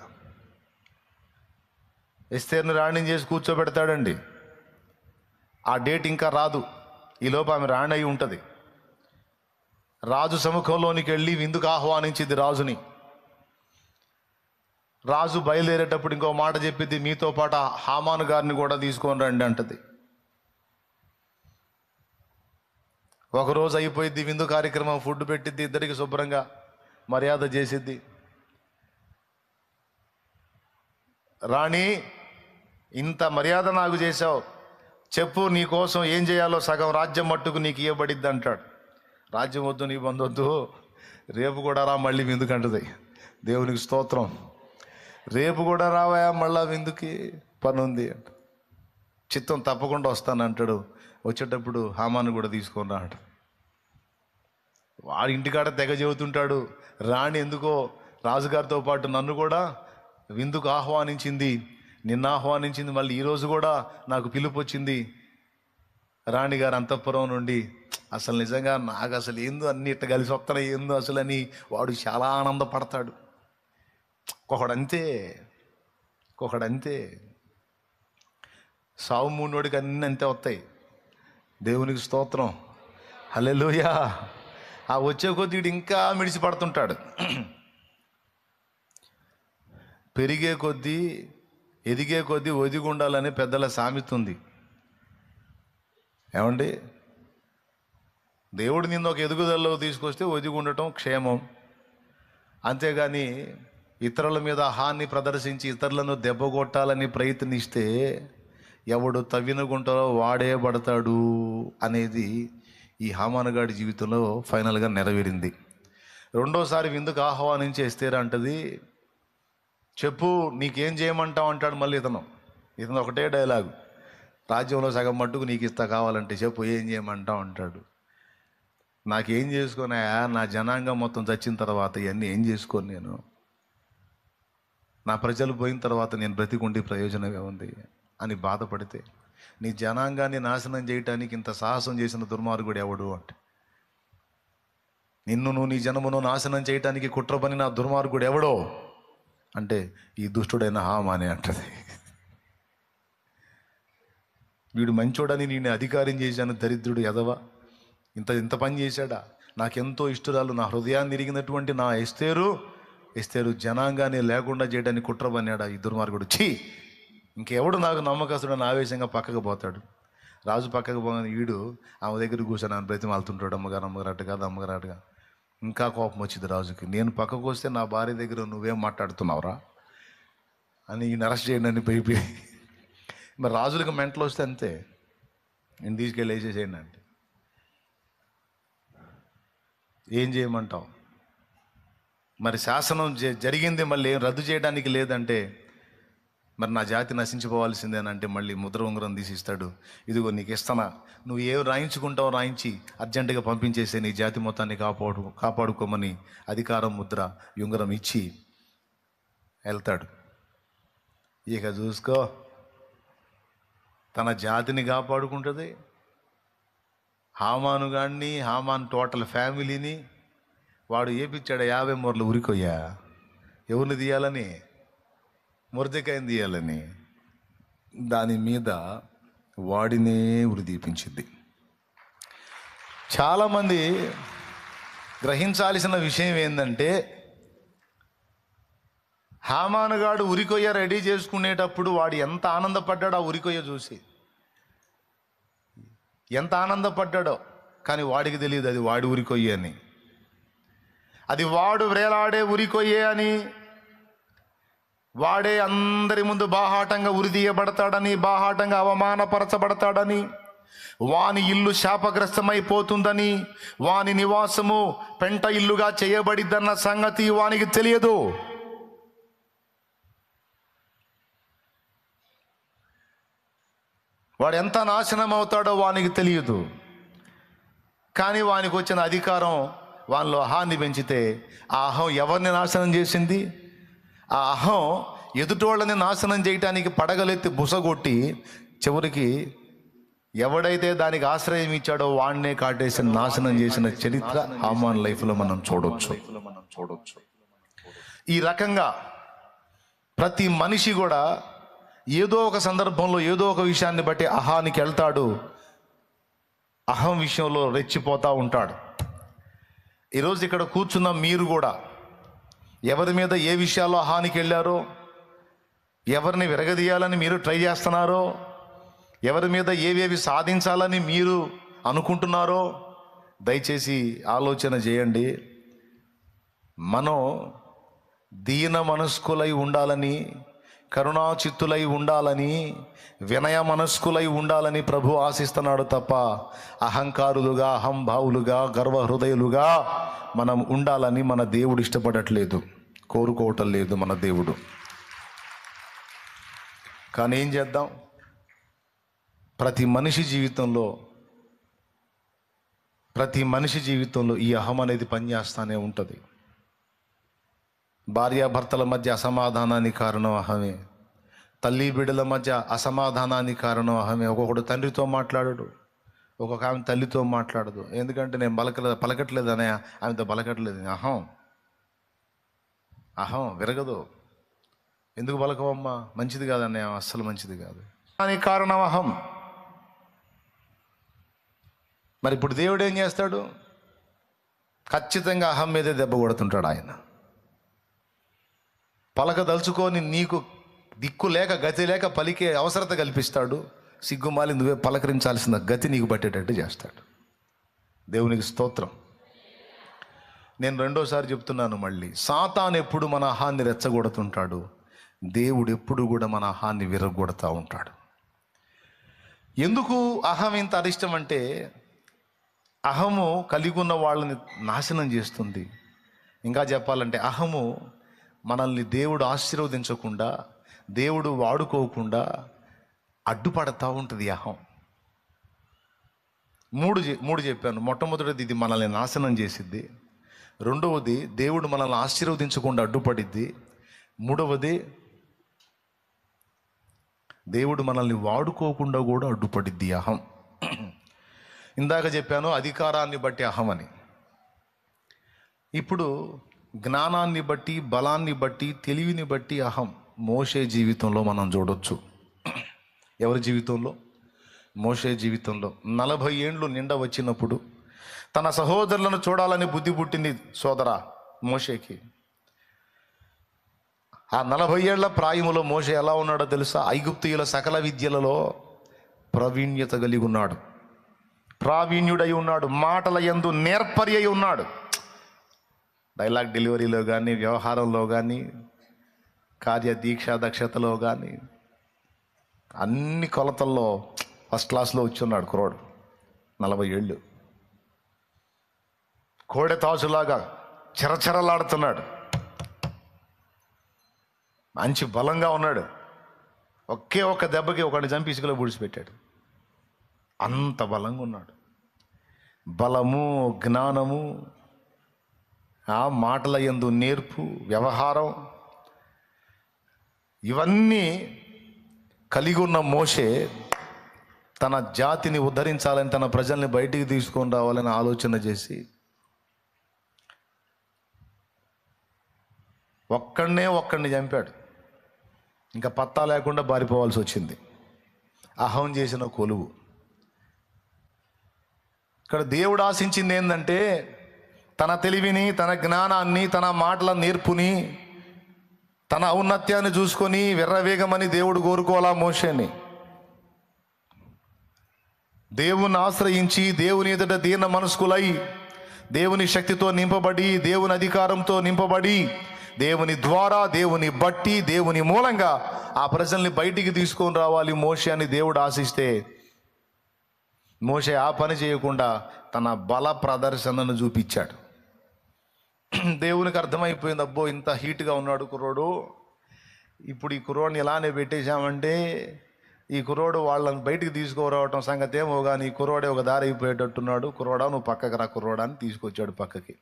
ఎస్తేరుని రాణిని చేసి కూర్చోబెడతాడండి. ఆ డేట్ ఇంకా రాదు. ఈలోపు ఆమె రాణి అయి ఉంటుంది. రాజు సముఖంలోనికి వెళ్ళి విందుకు ఆహ్వానించింది రాజుని. రాజు బయలుదేరేటప్పుడు ఇంకో మాట చెప్పింది, మీతో పాటు హామాను గారిని కూడా తీసుకొని రండి అంటది. ఒకరోజు అయిపోయిద్ది విందు కార్యక్రమం, ఫుడ్ పెట్టిద్ది, ఇద్దరికి శుభ్రంగా మర్యాద చేసిద్ది. రాణి, ఇంత మర్యాద నాకు చేశావు, చెప్పు నీ కోసం ఏం చేయాలో, సగం రాజ్యం మట్టుకు నీకు ఇవ్వబడిద్ది అంటాడు. రాజ్యం వద్దు, నీ బంధొద్దు, రేపు కూడా రా మళ్ళీ విందుకు అంటది. దేవునికి స్తోత్రం. రేపు కూడా రావా, మళ్ళా విందుకి పని ఉంది అంట. చిత్తం తప్పకుండా వస్తానంటాడు. వచ్చేటప్పుడు హామాను కూడా తీసుకొని రా అంట. వాడి ఇంటికాడ తెగ చెబుతుంటాడు, రాణి ఎందుకో రాజుగారితో పాటు నన్ను కూడా విందుకు ఆహ్వానించింది, నిన్న ఆహ్వానించింది, మళ్ళీ ఈరోజు కూడా నాకు పిలుపు వచ్చింది రాణిగారు అంతఃపురం నుండి. అసలు నిజంగా నాకు అసలు ఏందో అన్ని ఇట్ట కలిసి వస్తున్నాయి ఏందో అసలు అని వాడు చాలా ఆనందపడతాడు. ఒకడంతే సావు మూనోడికి అన్నీ అంతే వస్తాయి. దేవునికి స్తోత్రం, హల్లెలూయా. ఆ వచ్చే కొద్దీ వీడు ఇంకా మిడిసి పడుతుంటాడు. పెరిగే కొద్దీ ఎదిగే కొద్దీ ఒదిగి ఉండాలని పెద్దల సామెత ఉంది. ఏమండి, దేవుడు నిన్ను ఒక ఎదుగుదలలో తీసుకొస్తే ఒదిగి ఉండటం క్షేమం. అంతేగాని ఇతరుల మీద హాన్ని ప్రదర్శించి ఇతరులను దెబ్బగొట్టాలని ప్రయత్నిస్తే ఎవడు తవ్విన గుంటలో వాడే పడతాడు అనేది ఈ హామానుగాడి జీవితంలో ఫైనల్గా నెరవేరింది. రెండోసారి విందుకు ఆహ్వానించి ఎస్తేరు అంటది, చెప్పు నీకేం చేయమంటావు అంటాడు. మళ్ళీ ఇతను ఒకటే డైలాగు, రాజ్యంలో సగం మట్టుకు నీకు ఇస్తా, కావాలంటే చెప్పు ఏం చేయమంటావు అంటాడు. నాకేం చేసుకున్నాయా, నా జనాంగం మొత్తం చచ్చిన తర్వాత ఇవన్నీ ఏం చేసుకోను నేను, నా ప్రజలు పోయిన తర్వాత నేను బ్రతికుండి ప్రయోజనమే ఉంది అని బాధపడితే, నీ జనాంగాన్ని నాశనం చేయటానికి ఇంత సాహసం చేసిన దుర్మార్గుడు ఎవడు అంటే, నిన్ను నీ జనమును నాశనం చేయటానికి కుట్ర పని నా దుర్మార్గుడు ఎవడో అంటే ఈ దుష్టుడైన హామానే అంటది. వీడు మంచోడని నేను అధికారం చేశాను, దరిద్రుడు ఎదవ, ఇంత పని చేశాడా, నాకెంతో ఇష్టరాలు, నా హృదయాన్ని తిరిగినటువంటి నా ఎస్తేరు జనాంగాన్ని లేకుండా చేయడానికి కుట్ర పన్నాడా ఈ దుర్మార్గుడు. ఇంకెవడు నాకు నమ్మకస్తుడని ఆవేశంగా పక్కకు పోతాడు. రాజు పక్కకు పోగానే వీడు ఆమె దగ్గర కూర్చొని ఆమె బ్రతిమాలుతుంటాడు, అమ్మగారు అటుగా. ఇంకా కోపం వచ్చింది రాజుకి. నేను పక్కకు వస్తే నా భార్య దగ్గర నువ్వేం మాట్లాడుతున్నావురా అని ఈయన అరెస్ట్ చేయండి అని పోయి, మరి రాజులకు మెంటలు వస్తే అంతే, నేను తీసుకెళ్ళి వేసేసేయండి అంటే ఏం చేయమంటావు. మరి శాసనం జరిగింది, మళ్ళీ ఏం రద్దు చేయడానికి లేదంటే మరి నా జాతి నశించిపోవాల్సిందేనంటే మళ్ళీ ముద్ర ఉంగరం తీసి ఇస్తాడు. ఇదిగో నీకు ఇస్తానా, నువ్వు ఏం రాయించుకుంటావో రాయించి అర్జెంటుగా పంపించేసే, నీ జాతి మొత్తాన్ని కాపాడుకోమని అధికారం ముద్ర ఉంగరం ఇచ్చి వెళ్తాడు. ఇక చూసుకో, తన జాతిని కాపాడుకుంటుంది. హామాను గాడిని, హామాన్ టోటల్ ఫ్యామిలీని వాడు ఏపిచ్చాడు 50 మూరలు ఉరికొయ్యా. ఎవరిని తీయాలని? మొర్దెకాయని తీయాలని. దాని మీద వాడినే ఉరి తీపించింది. చాలామంది గ్రహించాల్సిన విషయం ఏంటంటే, హామానుగాడు ఉరికొయ్య రెడీ చేసుకునేటప్పుడు వాడు ఎంత ఆనందపడ్డాడో ఆ ఉరికొయ్య చూసి, ఎంత ఆనందపడ్డాడో. కానీ వాడికి తెలియదు అది వాడి ఉరికొయ్య అని, అది వాడు వేలాడే ఉరికొయ్యే అని. వాడే అందరి ముందు బాహాటంగా ఉరిదీయబడతాడని, బాహాటంగా అవమానపరచబడతాడని, వాని ఇల్లు శాపగ్రస్తమైపోతుందని, వాని నివాసము పెంట ఇల్లుగా చేయబడిద్దన్న సంగతి వానికి తెలియదు. వాడు ఎంత నాశనం అవుతాడో వానికి తెలియదు. కానీ వానికి వచ్చిన అధికారం వాళ్ళలో అహాన్ని పెంచితే, ఆ అహం ఎవరిని నాశనం చేసింది? ఆ అహం ఎదుటోళ్ళని నాశనం చేయటానికి పడగలెత్తి బుసగొట్టి చివరికి ఎవడైతే దానికి ఆశ్రయం ఇచ్చాడో వాడినే కాటేసి నాశనం చేసిన చరిత్ర హామాన్ లైఫ్లో మనం చూడొచ్చు. ఈ రకంగా ప్రతి మనిషి కూడా ఏదో ఒక సందర్భంలో ఏదో ఒక విషయాన్ని బట్టి అహానికి వెళ్తాడు, అహం విషయంలో రెచ్చిపోతూ ఉంటాడు. ఈరోజు ఇక్కడ కూర్చున్న మీరు కూడా ఎవరి మీద ఏ విషయాల్లో అహానికి వెళ్ళారో, ఎవరిని విరగదీయాలని మీరు ట్రై చేస్తున్నారో, ఎవరి మీద ఏవేవి సాధించాలని మీరు అనుకుంటున్నారో దయచేసి ఆలోచన చేయండి. మనం దీన మనస్కులై ఉండాలని, కరుణాచిత్తులై ఉండాలని, వినయ మనస్కులై ఉండాలని ప్రభు ఆశిస్తున్నాడు తప్ప అహంకారులుగా, అహంభావులుగా, గర్వహృదయులుగా మనం ఉండాలని మన దేవుడు ఇష్టపడట్లేదు, కోరుకోవటం లేదు మన దేవుడు. కానీ ఏం చేద్దాం? ప్రతి మనిషి జీవితంలో ఈ అహం అనేది పనిచేస్తూనే ఉంటుంది. భార్యాభర్తల మధ్య అసమాధానానికి కారణం అహమే, తల్లి బిడ్డల మధ్య అసమాధానానికి కారణం అహమే. ఒక్కొక్కడు తండ్రితో మాట్లాడడు, ఒక్కొక్క ఆమె తల్లితో మాట్లాడదు. ఎందుకంటే నేను పలకట్లేదు అనే ఆమెతో పలకట్లేదు. అహం విరగదు. ఎందుకు పలకవమ్మా? మంచిది కాదనే, అస్సలు మంచిది కాదు. దానికి కారణం అహం. మరి ఇప్పుడు దేవుడు ఏం చేస్తాడు? ఖచ్చితంగా అహం మీదే దెబ్బ కొడుతుంటాడు ఆయన. పలకదలుచుకొని నీకు దిక్కు లేక గతి లేక పలికే అవసరత కల్పిస్తాడు. సిగ్గుమాలి నువ్వే పలకరించాల్సిన గతి నీకు పట్టేటట్టు చేస్తాడు. దేవునికి స్తోత్రం. నేను రెండోసారి చెప్తున్నాను మళ్ళీ, సాతాను ఎప్పుడు మన అహాన్ని రెచ్చగొడుతుంటాడు, దేవుడు ఎప్పుడు కూడా మన అహాన్ని విరగొడతా ఉంటాడు. ఎందుకు అహం ఇంత అరిష్టం అంటే, అహము కలిగి ఉన్న వాళ్ళని నాశనం చేస్తుంది. ఇంకా చెప్పాలంటే అహము మనల్ని దేవుడు ఆశీర్వదించకుండా, దేవుడు వాడుకోకుండా అడ్డుపడతా ఉంటుంది అహం. మూడు చెప్పాను. మొట్టమొదటిది ఇది మనల్ని నాశనం చేసిద్ది, రెండవది దేవుడు మనల్ని ఆశీర్వదించకుండా అడ్డుపడిద్ది, మూడవది దేవుడు మనల్ని వాడుకోకుండా కూడా అడ్డుపడిద్ది అహం. ఇందాక చెప్పాను అధికారాన్ని బట్టి అహం అని. ఇప్పుడు జ్ఞానాన్ని బట్టి, బలాన్ని బట్టి, తెలివిని బట్టి అహం మోషే జీవితంలో మనం చూడొచ్చు. ఎవరి జీవితంలో? మోషే జీవితంలో 40 ఏండ్లు నిండా వచ్చినప్పుడు తన సహోదరులను చూడాలని బుద్ధి పుట్టింది సోదరా మోషేకి. ఆ 40 ఏళ్ల ప్రాయములో మోషే ఎలా ఉన్నాడో తెలుసా? ఐగుప్తీయుల సకల విద్యలలో ప్రావీణ్యత కలిగి ఉన్నాడు, ప్రావీణ్యుడై ఉన్నాడు, మాటల యందు నేర్పరి అయి ఉన్నాడు. డైలాగ్ డెలివరీలో కానీ, వ్యవహారంలో కానీ, కార్యదీక్షా దక్షతలో కానీ అన్ని కొలతల్లో ఫస్ట్ క్లాస్లో వచ్చి ఉన్నాడు కుర్రోడు. 40 ఏళ్ళు కోడె తాజులాగా చెరచెరలాడుతున్నాడు, మంచి బలంగా ఉన్నాడు. ఒకే ఒక్క దెబ్బకి ఒకడిని చంపి ఇసుకలో పూడ్చిపెట్టాడు. అంత బలంగా ఉన్నాడు. బలము, జ్ఞానము, ఆ మాటల యందు నేర్పు, వ్యవహారం, ఇవన్నీ కలిగి ఉన్న మోషే తన జాతిని ఉద్ధరించాలని, తన ప్రజల్ని బయటికి తీసుకొని రావాలని ఆలోచన చేసి ఒక్కడిని చంపాడు. ఇంకా పత్తా లేకుండా పారిపోవాల్సి వచ్చింది. అహం చేసిన కొలువు. ఇక్కడ దేవుడు ఆశించింది ఏంటంటే తన తెలివిని, తన జ్ఞానాన్ని, తన మాటల నేర్పుని, తన ఔన్నత్యాన్ని చూసుకొని విర్రవేగమని దేవుడు కోరుకోవాలా మోషేని. దేవుని ఆశ్రయించి, దేవుని ఎదుట దీన మనస్కులై, దేవుని శక్తితో నింపబడి, దేవుని అధికారంతో నింపబడి, దేవుని ద్వారా, దేవుని బట్టి, దేవుని మూలంగా ఆ ప్రజల్ని బయటికి తీసుకొని రావాలి మోషే అని దేవుడు ఆశిస్తే, మోషే ఆ పని చేయకుండా తన బల ప్రదర్శనను చూపించాడు. దేవునికి అర్థమైపోయింది, అబ్బో ఇంత హీట్గా ఉన్నాడు కుర్రోడు, ఇప్పుడు ఈ కుర్రోడిని ఇలానే పెట్టేశామంటే ఈ కుర్రోడు వాళ్ళని బయటికి తీసుకురావటం సంగతి ఏమో, కానీ ఈ కుర్రోడే ఒక దారి అయిపోయేటట్టున్నాడు, కుర్రోడా నువ్వు పక్కకి రా కుర్రోడా అని తీసుకొచ్చాడు పక్కకి.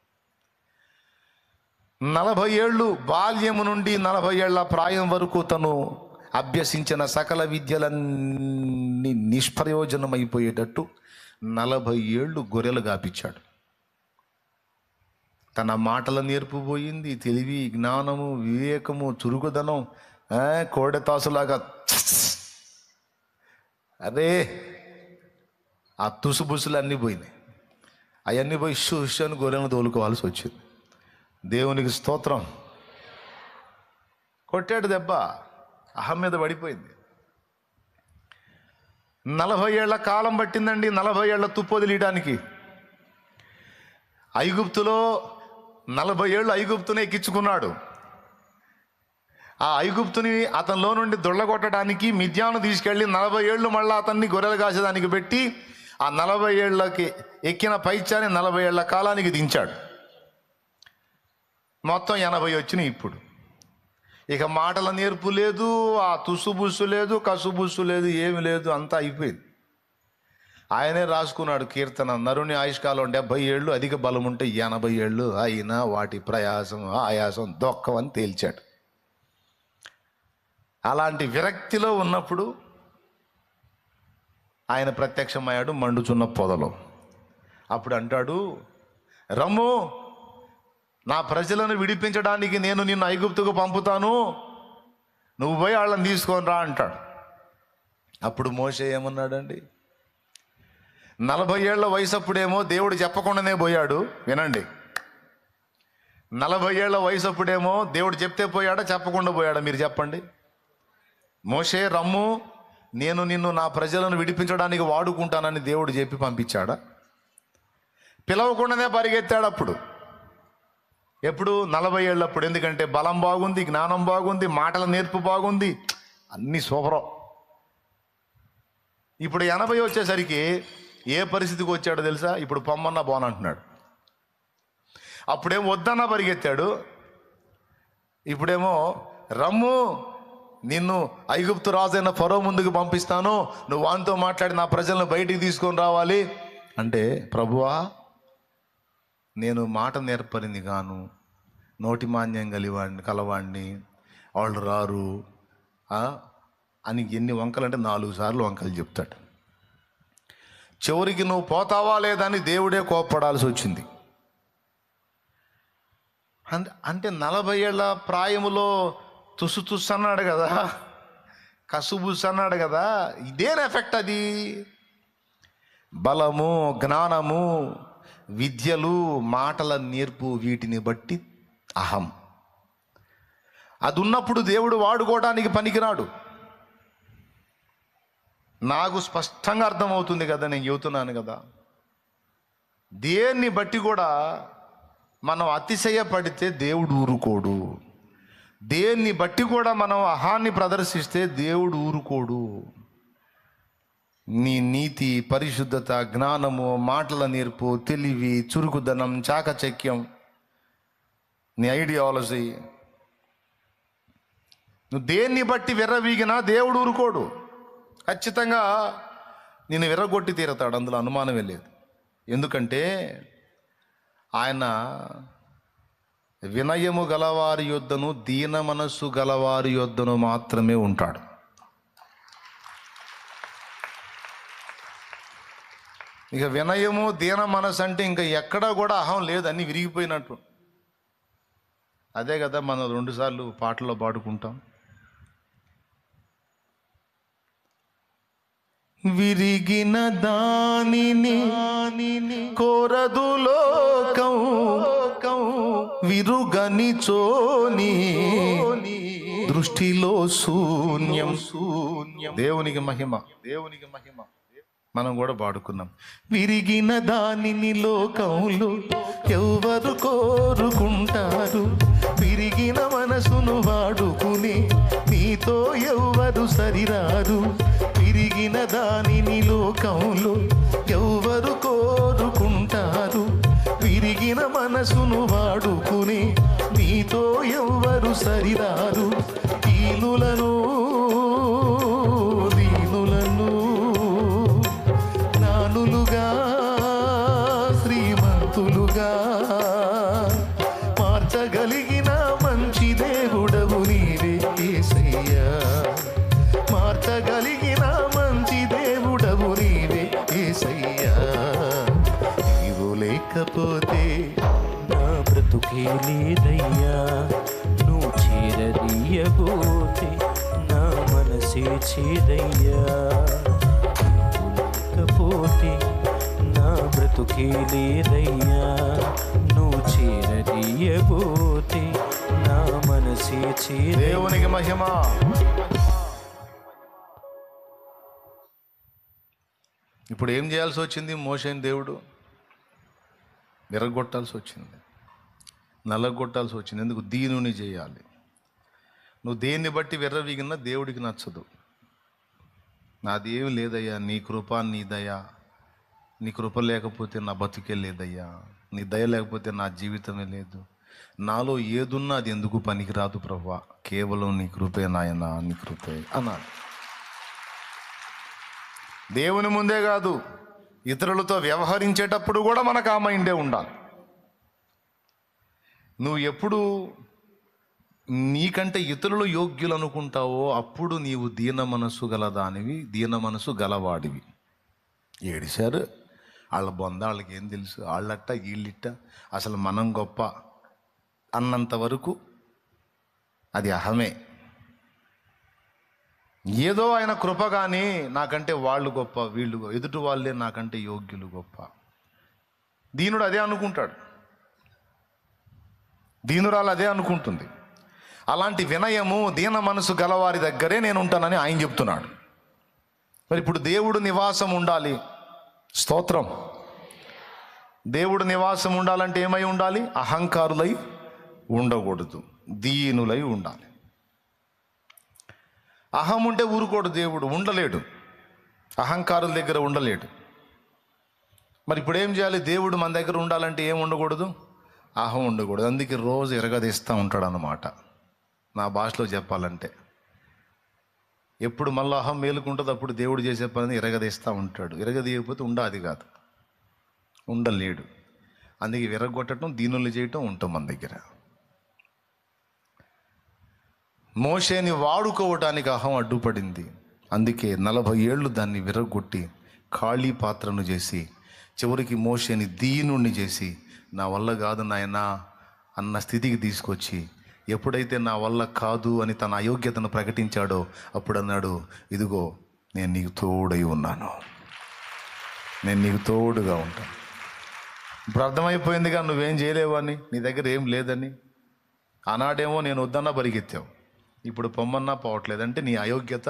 40 ఏళ్ళు బాల్యము నుండి 40 ఏళ్ల ప్రాయం వరకు తను అభ్యసించిన సకల విద్యలన్నీ నిష్ప్రయోజనమైపోయేటట్టు 40 ఏళ్ళు గొర్రెలు గాపించాడు. తన మాటల నేర్పు పోయింది, తెలివి, జ్ఞానము, వివేకము, చురుకుదనం, కోడెతాసులాగా అరే ఆ తుసుబుసులు అన్నీ పోయినాయి. అవన్నీ పోయి షుష్ అని గొర్రెలను తోలుకోవాల్సి వచ్చింది. దేవునికి స్తోత్రం. కొట్టాడు దెబ్బ, అహం మీద పడిపోయింది. 40 ఏళ్ల కాలం పట్టిందండి, 40 ఏళ్ల తుప్పొదిలీయడానికి. ఐగుప్తులో 40 ఏళ్ళు ఐగుప్తుని ఎక్కించుకున్నాడు. ఆ ఐగుప్తుని అతనిలో నుండి దొళ్ళగొట్టడానికి మిద్యాను తీసుకెళ్ళి 40 ఏళ్ళు మళ్ళీ అతన్ని గొర్రెలు కాసేదానికి పెట్టి ఆ 40 ఏళ్ళకి ఎక్కిన పైచాన్ని 40 ఏళ్ల కాలానికి దించాడు. మొత్తం 80 వచ్చినాయి. ఇప్పుడు ఇక మాటల నేర్పు లేదు, ఆ తుసుబుస్సు లేదు, కసుబుస్సు లేదు, ఏమి లేదు, అంతా అయిపోయింది. ఆయనే రాసుకున్నాడు కీర్తన, నరుని ఆయుష్కాలం 70 ఏళ్ళు, అధిక బలం ఉంటే 80 ఏళ్ళు, అయినా వాటి ప్రయాసం ఆయాసం దొక్కవని తేల్చాడు. అలాంటి విరక్తిలో ఉన్నప్పుడు ఆయన ప్రత్యక్షమయ్యాడు మండుచున్న పొదలో. అప్పుడు అంటాడు, రమ్ము, నా ప్రజలను విడిపించడానికి నేను నిన్ను ఐగుప్తుకు పంపుతాను, నువ్వు పోయి వాళ్ళని తీసుకొని రా అంటాడు. అప్పుడు మోషే ఏమన్నాడండి? 40 ఏళ్ల వయసు అప్పుడేమో దేవుడు చెప్పకుండానే పోయాడు. వినండి, 40 ఏళ్ల వయసు అప్పుడేమో దేవుడు చెప్తే పోయాడా, చెప్పకుండా పోయాడా? మీరు చెప్పండి. మోషే, రమ్ము, నేను నిన్ను నా ప్రజలను విడిపించడానికి వాడుకుంటానని దేవుడు చెప్పి పంపించాడా? పిలవకుండానే పరిగెత్తాడు. అప్పుడు ఎప్పుడు? 40 ఏళ్ళప్పుడు. ఎందుకంటే బలం బాగుంది, జ్ఞానం బాగుంది, మాటల నేర్పు బాగుంది, అన్నీ సూపరం. ఇప్పుడు 80 వచ్చేసరికి ఏ పరిస్థితికి వచ్చాడో తెలుసా? ఇప్పుడు పొమ్మన్నా పోనంటున్నాడు. అప్పుడేమో వద్దన్నా పరిగెత్తాడు, ఇప్పుడేమో రమ్ము, నిన్ను ఐగుప్తు రాజైన ఫరో ముందుకు పంపిస్తాను, నువ్వు వానితో మాట్లాడి నా ప్రజలను బయటికి తీసుకొని రావాలి అంటే, ప్రభువా నేను మాట నేర్పరింది గాను, నోటి మాన్యం కలవాడిని, వాళ్ళు రారు అని ఎన్ని వంకలంటే 4 సార్లు వంకలు చెప్తాడు. చివరికి నువ్వు పోతావా లేదని దేవుడే కోప్పడాల్సి వచ్చింది. అంటే 40 ఏళ్ల ప్రాయములో తుస్సు అన్నాడు కదా, కసుబుస్సు అన్నాడు కదా, ఇదేం ఎఫెక్ట్ అది? బలము, జ్ఞానము, విద్యలు, మాటల నేర్పు, వీటిని బట్టి అహం. అది ఉన్నప్పుడు దేవుడు వాడుకోవడానికి పనికిరాడు. నాకు స్పష్టంగా అర్థమవుతుంది కదా, నేను చెబుతున్నాను కదా. దేన్ని బట్టి కూడా మనం అతిశయపడితే దేవుడు ఊరుకోడు. దేన్ని బట్టి కూడా మనం అహాన్ని ప్రదర్శిస్తే దేవుడు ఊరుకోడు. నీ నీతి, పరిశుద్ధత, జ్ఞానము, మాటల నేర్పు, తెలివి, చురుకుదనం, చాకచక్యం, నీ ఐడియాలజీ, నువ్వు దేన్ని బట్టి విర్రవీగినా దేవుడు ఊరుకోడు. ఖచ్చితంగా నిన్ను విర్రగొట్టి తీరతాడు, అందులో అనుమానమే లేదు. ఎందుకంటే ఆయన వినయము గలవారి యొద్దను దీన మనస్సు గలవారి యొద్దను మాత్రమే ఉంటాడు. ఇక వినయము దీన మనసు అంటే ఇంకా ఎక్కడా కూడా అహం లేదు, అన్నీ విరిగిపోయినట్టు. అదే కదా మనం 2 సార్లు పాటల్లో పాడుకుంటాం. విరిగిన దానిని కోరదు లోకం, విరుగని చోని దృష్టిలో శూన్యం. దేవునికి మహిమ, దేవునికి మహిమ. మనం కూడా పాడుకున్నాం. విరిగిన దానిని లోకంలో ఎవరు కోరుకుంటారు, విరిగిన మనసును వాడుకుని నీతో ఎవరు సరిరారు. విరిగిన దానిని లోకంలో ఎవరు కోరుకుంటారు, విరిగిన మనసును వాడుకుని నీతో ఎవరు సరిరారు. దీనులను నానులుగా శ్రీమంతులుగా మార్చగలిగిన మంచి దేవుడవు నీవే యేసయ్యా. మార్చగలిగిన మంచి దేవుడవు నీవే యేసయ్యా. నీవు లేకపోతే నా బ్రతుకే లేదయ్యా, నువ్వు చేరదీయబోతే నా మనసే చేదయ్యా. లేకపోతే నా బ్రతుకే లేదయ్యా, నువ్వు చేరదీయబోతే నా మనసే చేదయ్యా. దేవునికి మహిమ. ఇప్పుడు ఏం చేయాల్సి వచ్చింది? మోషేని దేవుడు విరగొట్టాల్సి వచ్చింది, నల్లగొట్టాల్సి వచ్చింది. ఎందుకు? దీనుని చేయాలి. నువ్వు దేన్ని బట్టి విర్రవీగినా దేవుడికి నచ్చదు. నాది ఏమి లేదయ్యా, నీ కృప, నీ దయ. నీ కృప లేకపోతే నా బతుకే లేదయ్యా, నీ దయ లేకపోతే నా జీవితమే లేదు. నాలో ఏదున్నా అది ఎందుకు పనికిరాదు ప్రభువా, కేవలం నీ కృపే నాయనా, నీ కృపే అన్నాడు. దేవుని ముందే కాదు, ఇతరులతో వ్యవహరించేటప్పుడు కూడా మనకు ఆ మైండే ఉండాలి. నువ్వు ఎప్పుడు నీకంటే ఇతరులు యోగ్యులు అనుకుంటావో అప్పుడు నీవు దీన మనసు గలదానివి, దీన మనసు గలవాడివి. ఏడిశారు వాళ్ళ బొంద, వాళ్ళకి ఏం తెలుసు, వాళ్ళట్ట వీళ్ళిట్ట, అసలు మనం గొప్ప అన్నంత వరకు అది అహమే. ఏదో ఆయన కృప కానీ నాకంటే వాళ్ళు గొప్ప, వీళ్ళు ఎదుటి వాళ్ళే నాకంటే యోగ్యులు గొప్ప. దీనుడు అదే అనుకుంటాడు, దీనురాలు అదే అనుకుంటుంది. అలాంటి వినయము దీన మనసు గలవారి దగ్గరే నేను ఉంటానని ఆయన చెప్తున్నాడు. మరి ఇప్పుడు దేవుడు నివాసం ఉండాలి. స్తోత్రం. దేవుడు నివాసం ఉండాలంటే ఏమై ఉండాలి? అహంకారులై ఉండకూడదు, దీనులై ఉండాలి. అహం ఉంటే ఊరుకోడు దేవుడు, ఉండలేడు, అహంకారుల దగ్గర ఉండలేడు. మరి ఇప్పుడు ఏం చేయాలి? దేవుడు మన దగ్గర ఉండాలంటే ఏం ఉండకూడదు? అహం ఉండకూడదు. అందుకే రోజు ఎరగదీస్తూ ఉంటాడు అన్నమాట. నా భాషలో చెప్పాలంటే ఎప్పుడు మళ్ళీ అహం మేలుకుంటుంది అప్పుడు దేవుడు చేసే పని ఎరగదీస్తూ ఉంటాడు. ఎరగదీయకపోతే ఉండాది కాదు, ఉండలేడు. అందుకే విరగొట్టడం, దీనులు చేయటం ఉంటాం మన దగ్గర. మోషేని వాడుకోవటానికి అహం అడ్డుపడింది. అందుకే 40 ఏళ్ళు దాన్ని విరగొట్టి ఖాళీ పాత్రను చేసి చివరికి మోషేని దీనుణ్ణి చేసి నా వల్ల కాదు నాయనా అన్న స్థితికి తీసుకొచ్చి, ఎప్పుడైతే నా వల్ల కాదు అని తన అయోగ్యతను ప్రకటించాడో అప్పుడు అన్నాడు, ఇదిగో నేను నీకు తోడై ఉన్నాను, నేను నీకు తోడుగా ఉంటాను. ఇప్పుడు అర్థమైపోయిందిగా నువ్వేం చేయలేవు అని, నీ దగ్గర ఏం లేదని. ఆనాడేమో నేను వద్దన్నా పరిగెత్తావు, ఇప్పుడు పొమ్మన్నా పోవట్లేదు. అంటే నీ అయోగ్యత,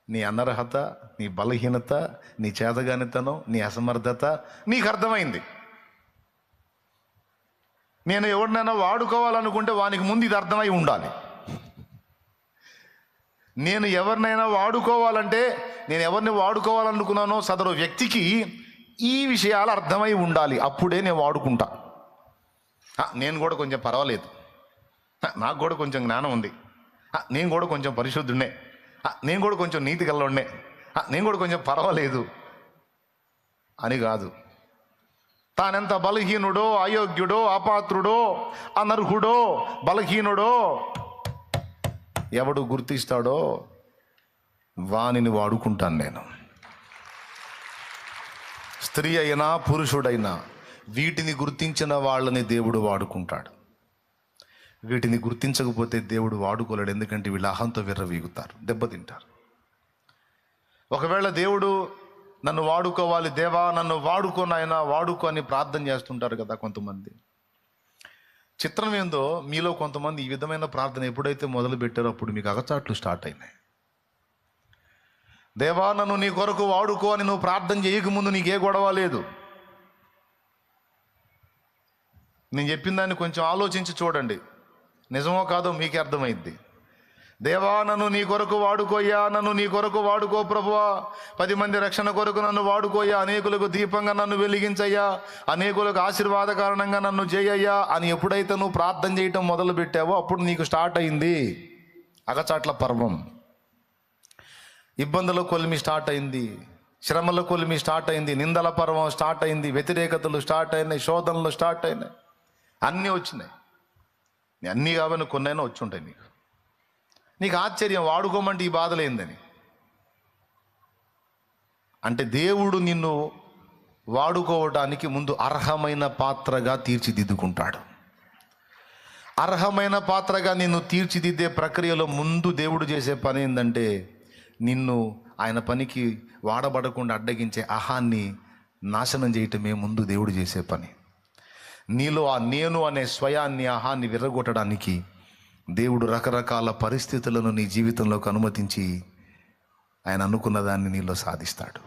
నీ అనర్హత, నీ బలహీనత, నీ చేతగానితనం, నీ అసమర్థత నీకు అర్థమైంది. నేను ఎవరినైనా వాడుకోవాలనుకుంటే వానికి ముందు ఇది అర్థమై ఉండాలి. నేను ఎవరినైనా వాడుకోవాలంటే, నేను ఎవరిని వాడుకోవాలనుకున్నానో సదరు వ్యక్తికి ఈ విషయాలు అర్థమై ఉండాలి. అప్పుడే నేను వాడుకుంటా. నేను కూడా కొంచెం పర్వాలేదు, నాకు కూడా కొంచెం జ్ఞానం ఉంది, నేను కూడా కొంచెం పరిశుద్ధుడినే, నేను కూడా కొంచెం నీతి గలవాడినే, నేను కూడా కొంచెం పర్వాలేదు అని కాదు. తానెంత బలహీనుడో, అయోగ్యుడో, అపాత్రుడో, అనర్హుడో, బలహీనుడో ఎవడు గుర్తిస్తాడో వానిని వాడుకుంటాను నేను. స్త్రీ అయినా పురుషుడైనా వీటిని గుర్తించిన వాళ్ళని దేవుడు వాడుకుంటాడు. వీటిని గుర్తించకపోతే దేవుడు వాడుకోలేడు. ఎందుకంటే వీళ్ళ అహంతో విర్రవీగుతారు, దెబ్బతింటారు. ఒకవేళ దేవుడు నన్ను వాడుకోవాలి, దేవా నన్ను వాడుకో నాయనా వాడుకో అని ప్రార్థన చేస్తుంటారు కదా కొంతమంది. చిత్రం ఏందో, మీలో కొంతమంది ఈ విధమైన ప్రార్థన ఎప్పుడైతే మొదలు పెట్టారో అప్పుడు మీకు అగచాట్లు స్టార్ట్ అయినాయి. దేవా నన్ను నీ కొరకు వాడుకో అని నువ్వు ప్రార్థన చేయకముందు నీకే గొడవ లేదు. నేను చెప్పిన దాన్ని కొంచెం ఆలోచించి చూడండి, నిజమో కాదో మీకే అర్థమైద్ది. దేవా నన్ను నీ కొరకు వాడుకోయ్యా, నన్ను నీ కొరకు వాడుకో ప్రభువా, 10 మంది రక్షణ కొరకు నన్ను వాడుకోయ్యా, అనేకులకు దీపంగా నన్ను వెలిగించయ్యా, అనేకులకు ఆశీర్వాద కారణంగా నన్ను చేయయ్యా అని ఎప్పుడైతే నువ్వు ప్రార్థన చేయటం మొదలు పెట్టావో అప్పుడు నీకు స్టార్ట్ అయింది అగచాట్ల పర్వం. ఇబ్బందుల కొలిమి స్టార్ట్ అయింది, శ్రమల కొలిమి స్టార్ట్ అయింది, నిందల పర్వం స్టార్ట్ అయింది, వ్యతిరేకతలు స్టార్ట్ అయినాయి, శోధనలు స్టార్ట్ అయినాయి, అన్నీ వచ్చినాయి. అన్నీ కాబట్టి కొన్నైనా వచ్చి ఉంటాయి. నీకు ఆశ్చర్యం, వాడుకోమంటే ఈ బాధలేందని. అంటే దేవుడు నిన్ను వాడుకోవడానికి ముందు అర్హమైన పాత్రగా తీర్చిదిద్దుకుంటాడు. అర్హమైన పాత్రగా నిన్ను తీర్చిదిద్దే ప్రక్రియలో ముందు దేవుడు చేసే పని ఏంటంటే నిన్ను ఆయన పనికి వాడబడకుండా అడ్డగించే అహాన్ని నాశనం చేయటమే ముందు దేవుడు చేసే పని. నీలో ఆ నేను అనే స్వయాన్ని, అహాన్ని విర్రగొట్టడానికి దేవుడు రకరకాల పరిస్థితులను నీ జీవితంలోకి అనుమతించి ఆయన అనుకున్న దాన్ని నీలో సాధిస్తాడు.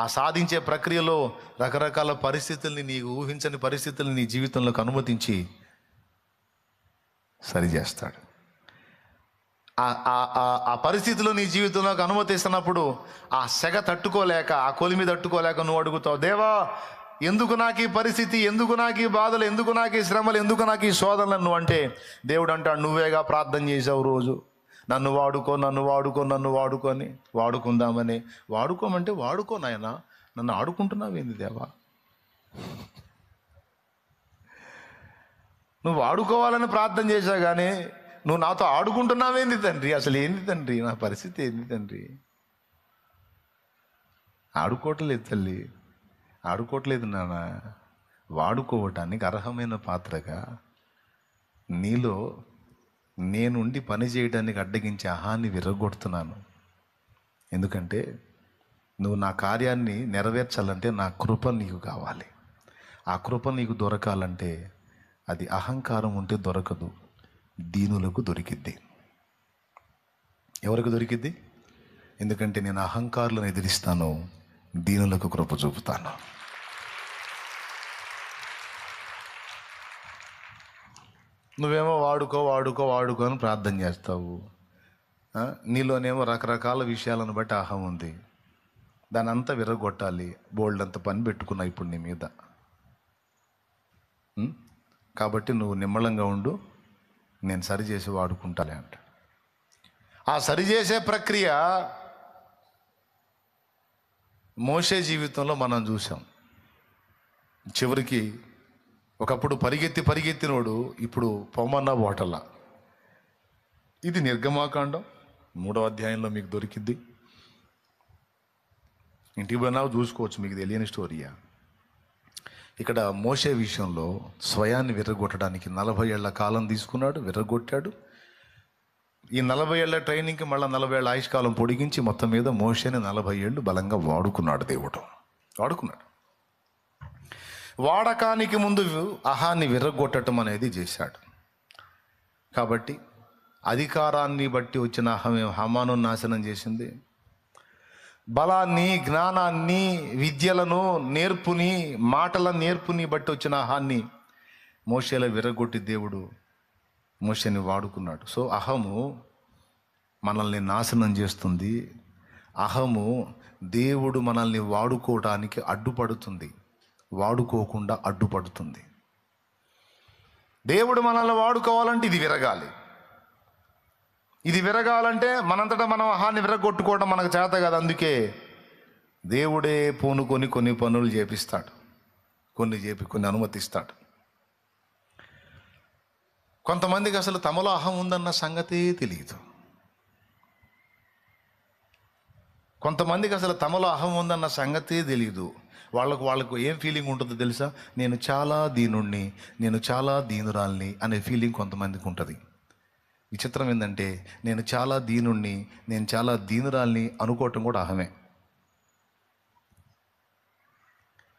ఆ సాధించే ప్రక్రియలో రకరకాల పరిస్థితుల్ని, నీకు ఊహించని పరిస్థితుల్ని నీ జీవితంలోకి అనుమతించి సరిచేస్తాడు. ఆ పరిస్థితులు నీ జీవితంలోకి అనుమతిస్తున్నప్పుడు ఆ సెగ తట్టుకోలేక, ఆ కొలిమి తట్టుకోలేక నువ్వు అడుగుతావు, దేవా ఎందుకు నాకు ఈ పరిస్థితి, ఎందుకు నాకు ఈ బాధలు, ఎందుకు నాకు ఈ శ్రమలు, ఎందుకు నాకు ఈ శోధనలు నువ్వు అంటే దేవుడు అంటాడు, నువ్వేగా ప్రార్థన చేసావు రోజు, నన్ను వాడుకో, నన్ను వాడుకో, నన్ను వాడుకొని వాడుకుందామని. వాడుకోమంటే వాడుకో నాయనా, నన్ను ఆడుకుంటున్నావేంది దేవా? నువ్వు వాడుకోవాలని ప్రార్థన చేశా కానీ నువ్వు నాతో ఆడుకుంటున్నావేంది తండ్రి? అసలు ఏంది తండ్రి నా పరిస్థితి, ఏంది తండ్రి? ఆడుకోవట్లేదు తల్లి, ఆడుకోవట్లేదు నాన్న. వాడుకోవటానికి అర్హమైన పాత్రగా నీలో నేనుండి పని చేయడానికి అడ్డగించే అహాన్ని విరగొడుతున్నాను. ఎందుకంటే నువ్వు నా కార్యాన్ని నెరవేర్చాలంటే నా కృప నీకు కావాలి. ఆ కృప నీకు దొరకాలంటే అది అహంకారం ఉంటే దొరకదు, దీనులకు దొరికిద్ది. ఎవరికి దొరికిద్ది? ఎందుకంటే నేను అహంకారులను ఎదిరిస్తాను, దీనులకు కృప చూపుతాను. నువ్వేమో వాడుకో వాడుకో వాడుకో అని ప్రార్థన చేస్తావు. నీలోనేమో రకరకాల విషయాలను బట్టి అహం ఉంది, దాని అంతా విరగొట్టాలి. బోల్డ్ అంత పని పెట్టుకున్నా ఇప్పుడు నీ మీద. కాబట్టి నువ్వు నిమ్మళంగా ఉండు, నేను సరిచేసి వాడుకుంటాలే అంట. ఆ సరిచేసే ప్రక్రియ మోషే జీవితంలో మనం చూసాం. చివరికి ఒకప్పుడు పరిగెత్తినోడు ఇప్పుడు పొమ్మన్నా ఓటల. ఇది నిర్గమాకాండం 3వ అధ్యాయంలో మీకు దొరికిద్ది. ఇంటికి పోయినా చూసుకోవచ్చు, మీకు తెలియని స్టోరీయా. ఇక్కడ మోషే విషయంలో స్వయాన్ని విర్రగొట్టడానికి 40 ఏళ్ల కాలం తీసుకున్నాడు, విర్రగొట్టాడు. ఈ 40 ఏళ్ల ట్రైనింగ్కి మళ్ళీ 40 ఏళ్ల ఆయుష్కాలం పొడిగించి మొత్తం మీద మోషేని 40 ఏళ్ళు బలంగా వాడుకున్నాడు దేవుడు. వాడుకున్నాడు. వాడకానికి ముందు అహాన్ని విర్రగొట్టడం అనేది చేశాడు. కాబట్టి అధికారాన్ని బట్టి వచ్చిన అహమే హమాను నాశనం చేసింది. బలాన్ని, జ్ఞానాన్ని, విద్యలను, నేర్పుని, మాటల నేర్పుని బట్టి వచ్చిన అహాన్ని మోషేలో విరగొట్టి దేవుడు మోషేని వాడుకున్నాడు. సో అహము మనల్ని నాశనం చేస్తుంది. అహము దేవుడు మనల్ని వాడుకోవడానికి అడ్డుపడుతుంది, వాడుకోకుండా అడ్డుపడుతుంది. దేవుడు మనల్ని వాడుకోవాలంటే ఇది విరగాలి. ఇది విరగాలంటే మనంతటా మనం అహాన్ని విరగొట్టుకోవడం మనకు చేత కాదు. అందుకే దేవుడే పూనుకొని కొన్ని పనులు చేపిస్తాడు, కొన్ని అనుమతిస్తాడు. కొంతమందికి అసలు తమలో అహం ఉందన్న సంగతే తెలియదు. కొంతమందికి అసలు తమలో అహం ఉందన్న సంగతే తెలియదు. వాళ్ళకు ఏం ఫీలింగ్ ఉంటుందో తెలుసా? నేను చాలా దీనుణ్ణి, నేను చాలా దీనురాల్ని అనే ఫీలింగ్ కొంతమందికి ఉంటుంది. విచిత్రం ఏంటంటే నేను చాలా దీనుణ్ణి, నేను చాలా దీనురాల్ని అనుకోవటం కూడా అహమే.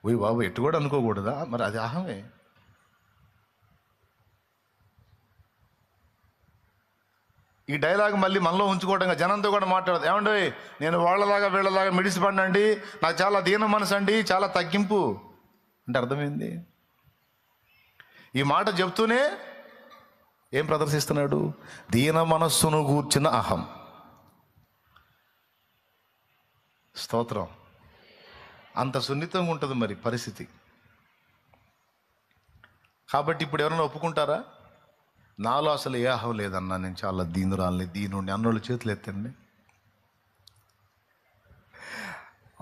ఓయ్ బాబు, ఎటు కూడా అనుకోకూడదా? మరి అది అహమే. ఈ డైలాగ్ మళ్ళీ మనలో ఉంచుకోవడంగా జనంతో కూడా మాట్లాడదు. ఏమండి, నేను వాళ్ళలాగా వీళ్ళలాగా మిడిసిపడినండి, నాకు చాలా దీన మనసు అండి, చాలా తగ్గింపు అంటే అర్థమైంది. ఈ మాట చెప్తూనే ఏం ప్రదర్శిస్తున్నాడు? దీన మనస్సును గూర్చిన అహం. స్తోత్రం. అంత సున్నితంగా ఉంటుంది మరి పరిస్థితి. కాబట్టి ఇప్పుడు ఎవరైనా ఒప్పుకుంటారా? నాలో అసలు ఏ అహం లేదన్నా, నేను చాలా దీనురాల్ని, దీనుండి అన్నోళ్ళు చేతులు ఎత్తండి.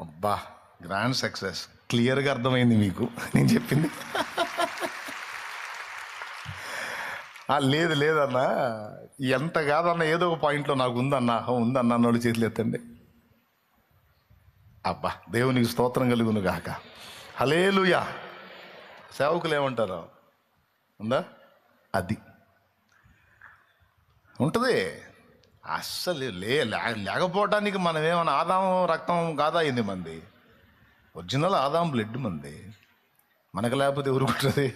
అబ్బా, గ్రాండ్ సక్సెస్. క్లియర్గా అర్థమైంది మీకు నేను చెప్పింది. లేదన్నా, ఎంత కాదన్నా ఏదో ఒక పాయింట్లో నాకు ఉందన్నా, అహం ఉందన్నా అన్నోళ్ళు చేతులు ఎత్తండి. అబ్బా, దేవునికి స్తోత్రం కలుగును గాక. హల్లెలూయా. సేవకులు ఏమంటారు? ఉందా? అది ఉంటుంది. అస్సలు లేకపోవడానికి మనం ఏమన్నా ఆదాం రక్తం కాదా అయింది మంది? ఒరిజినల్ ఆదాం బ్లడ్ మంది. మనకు లేకపోతే ఊరుకుంటుంది.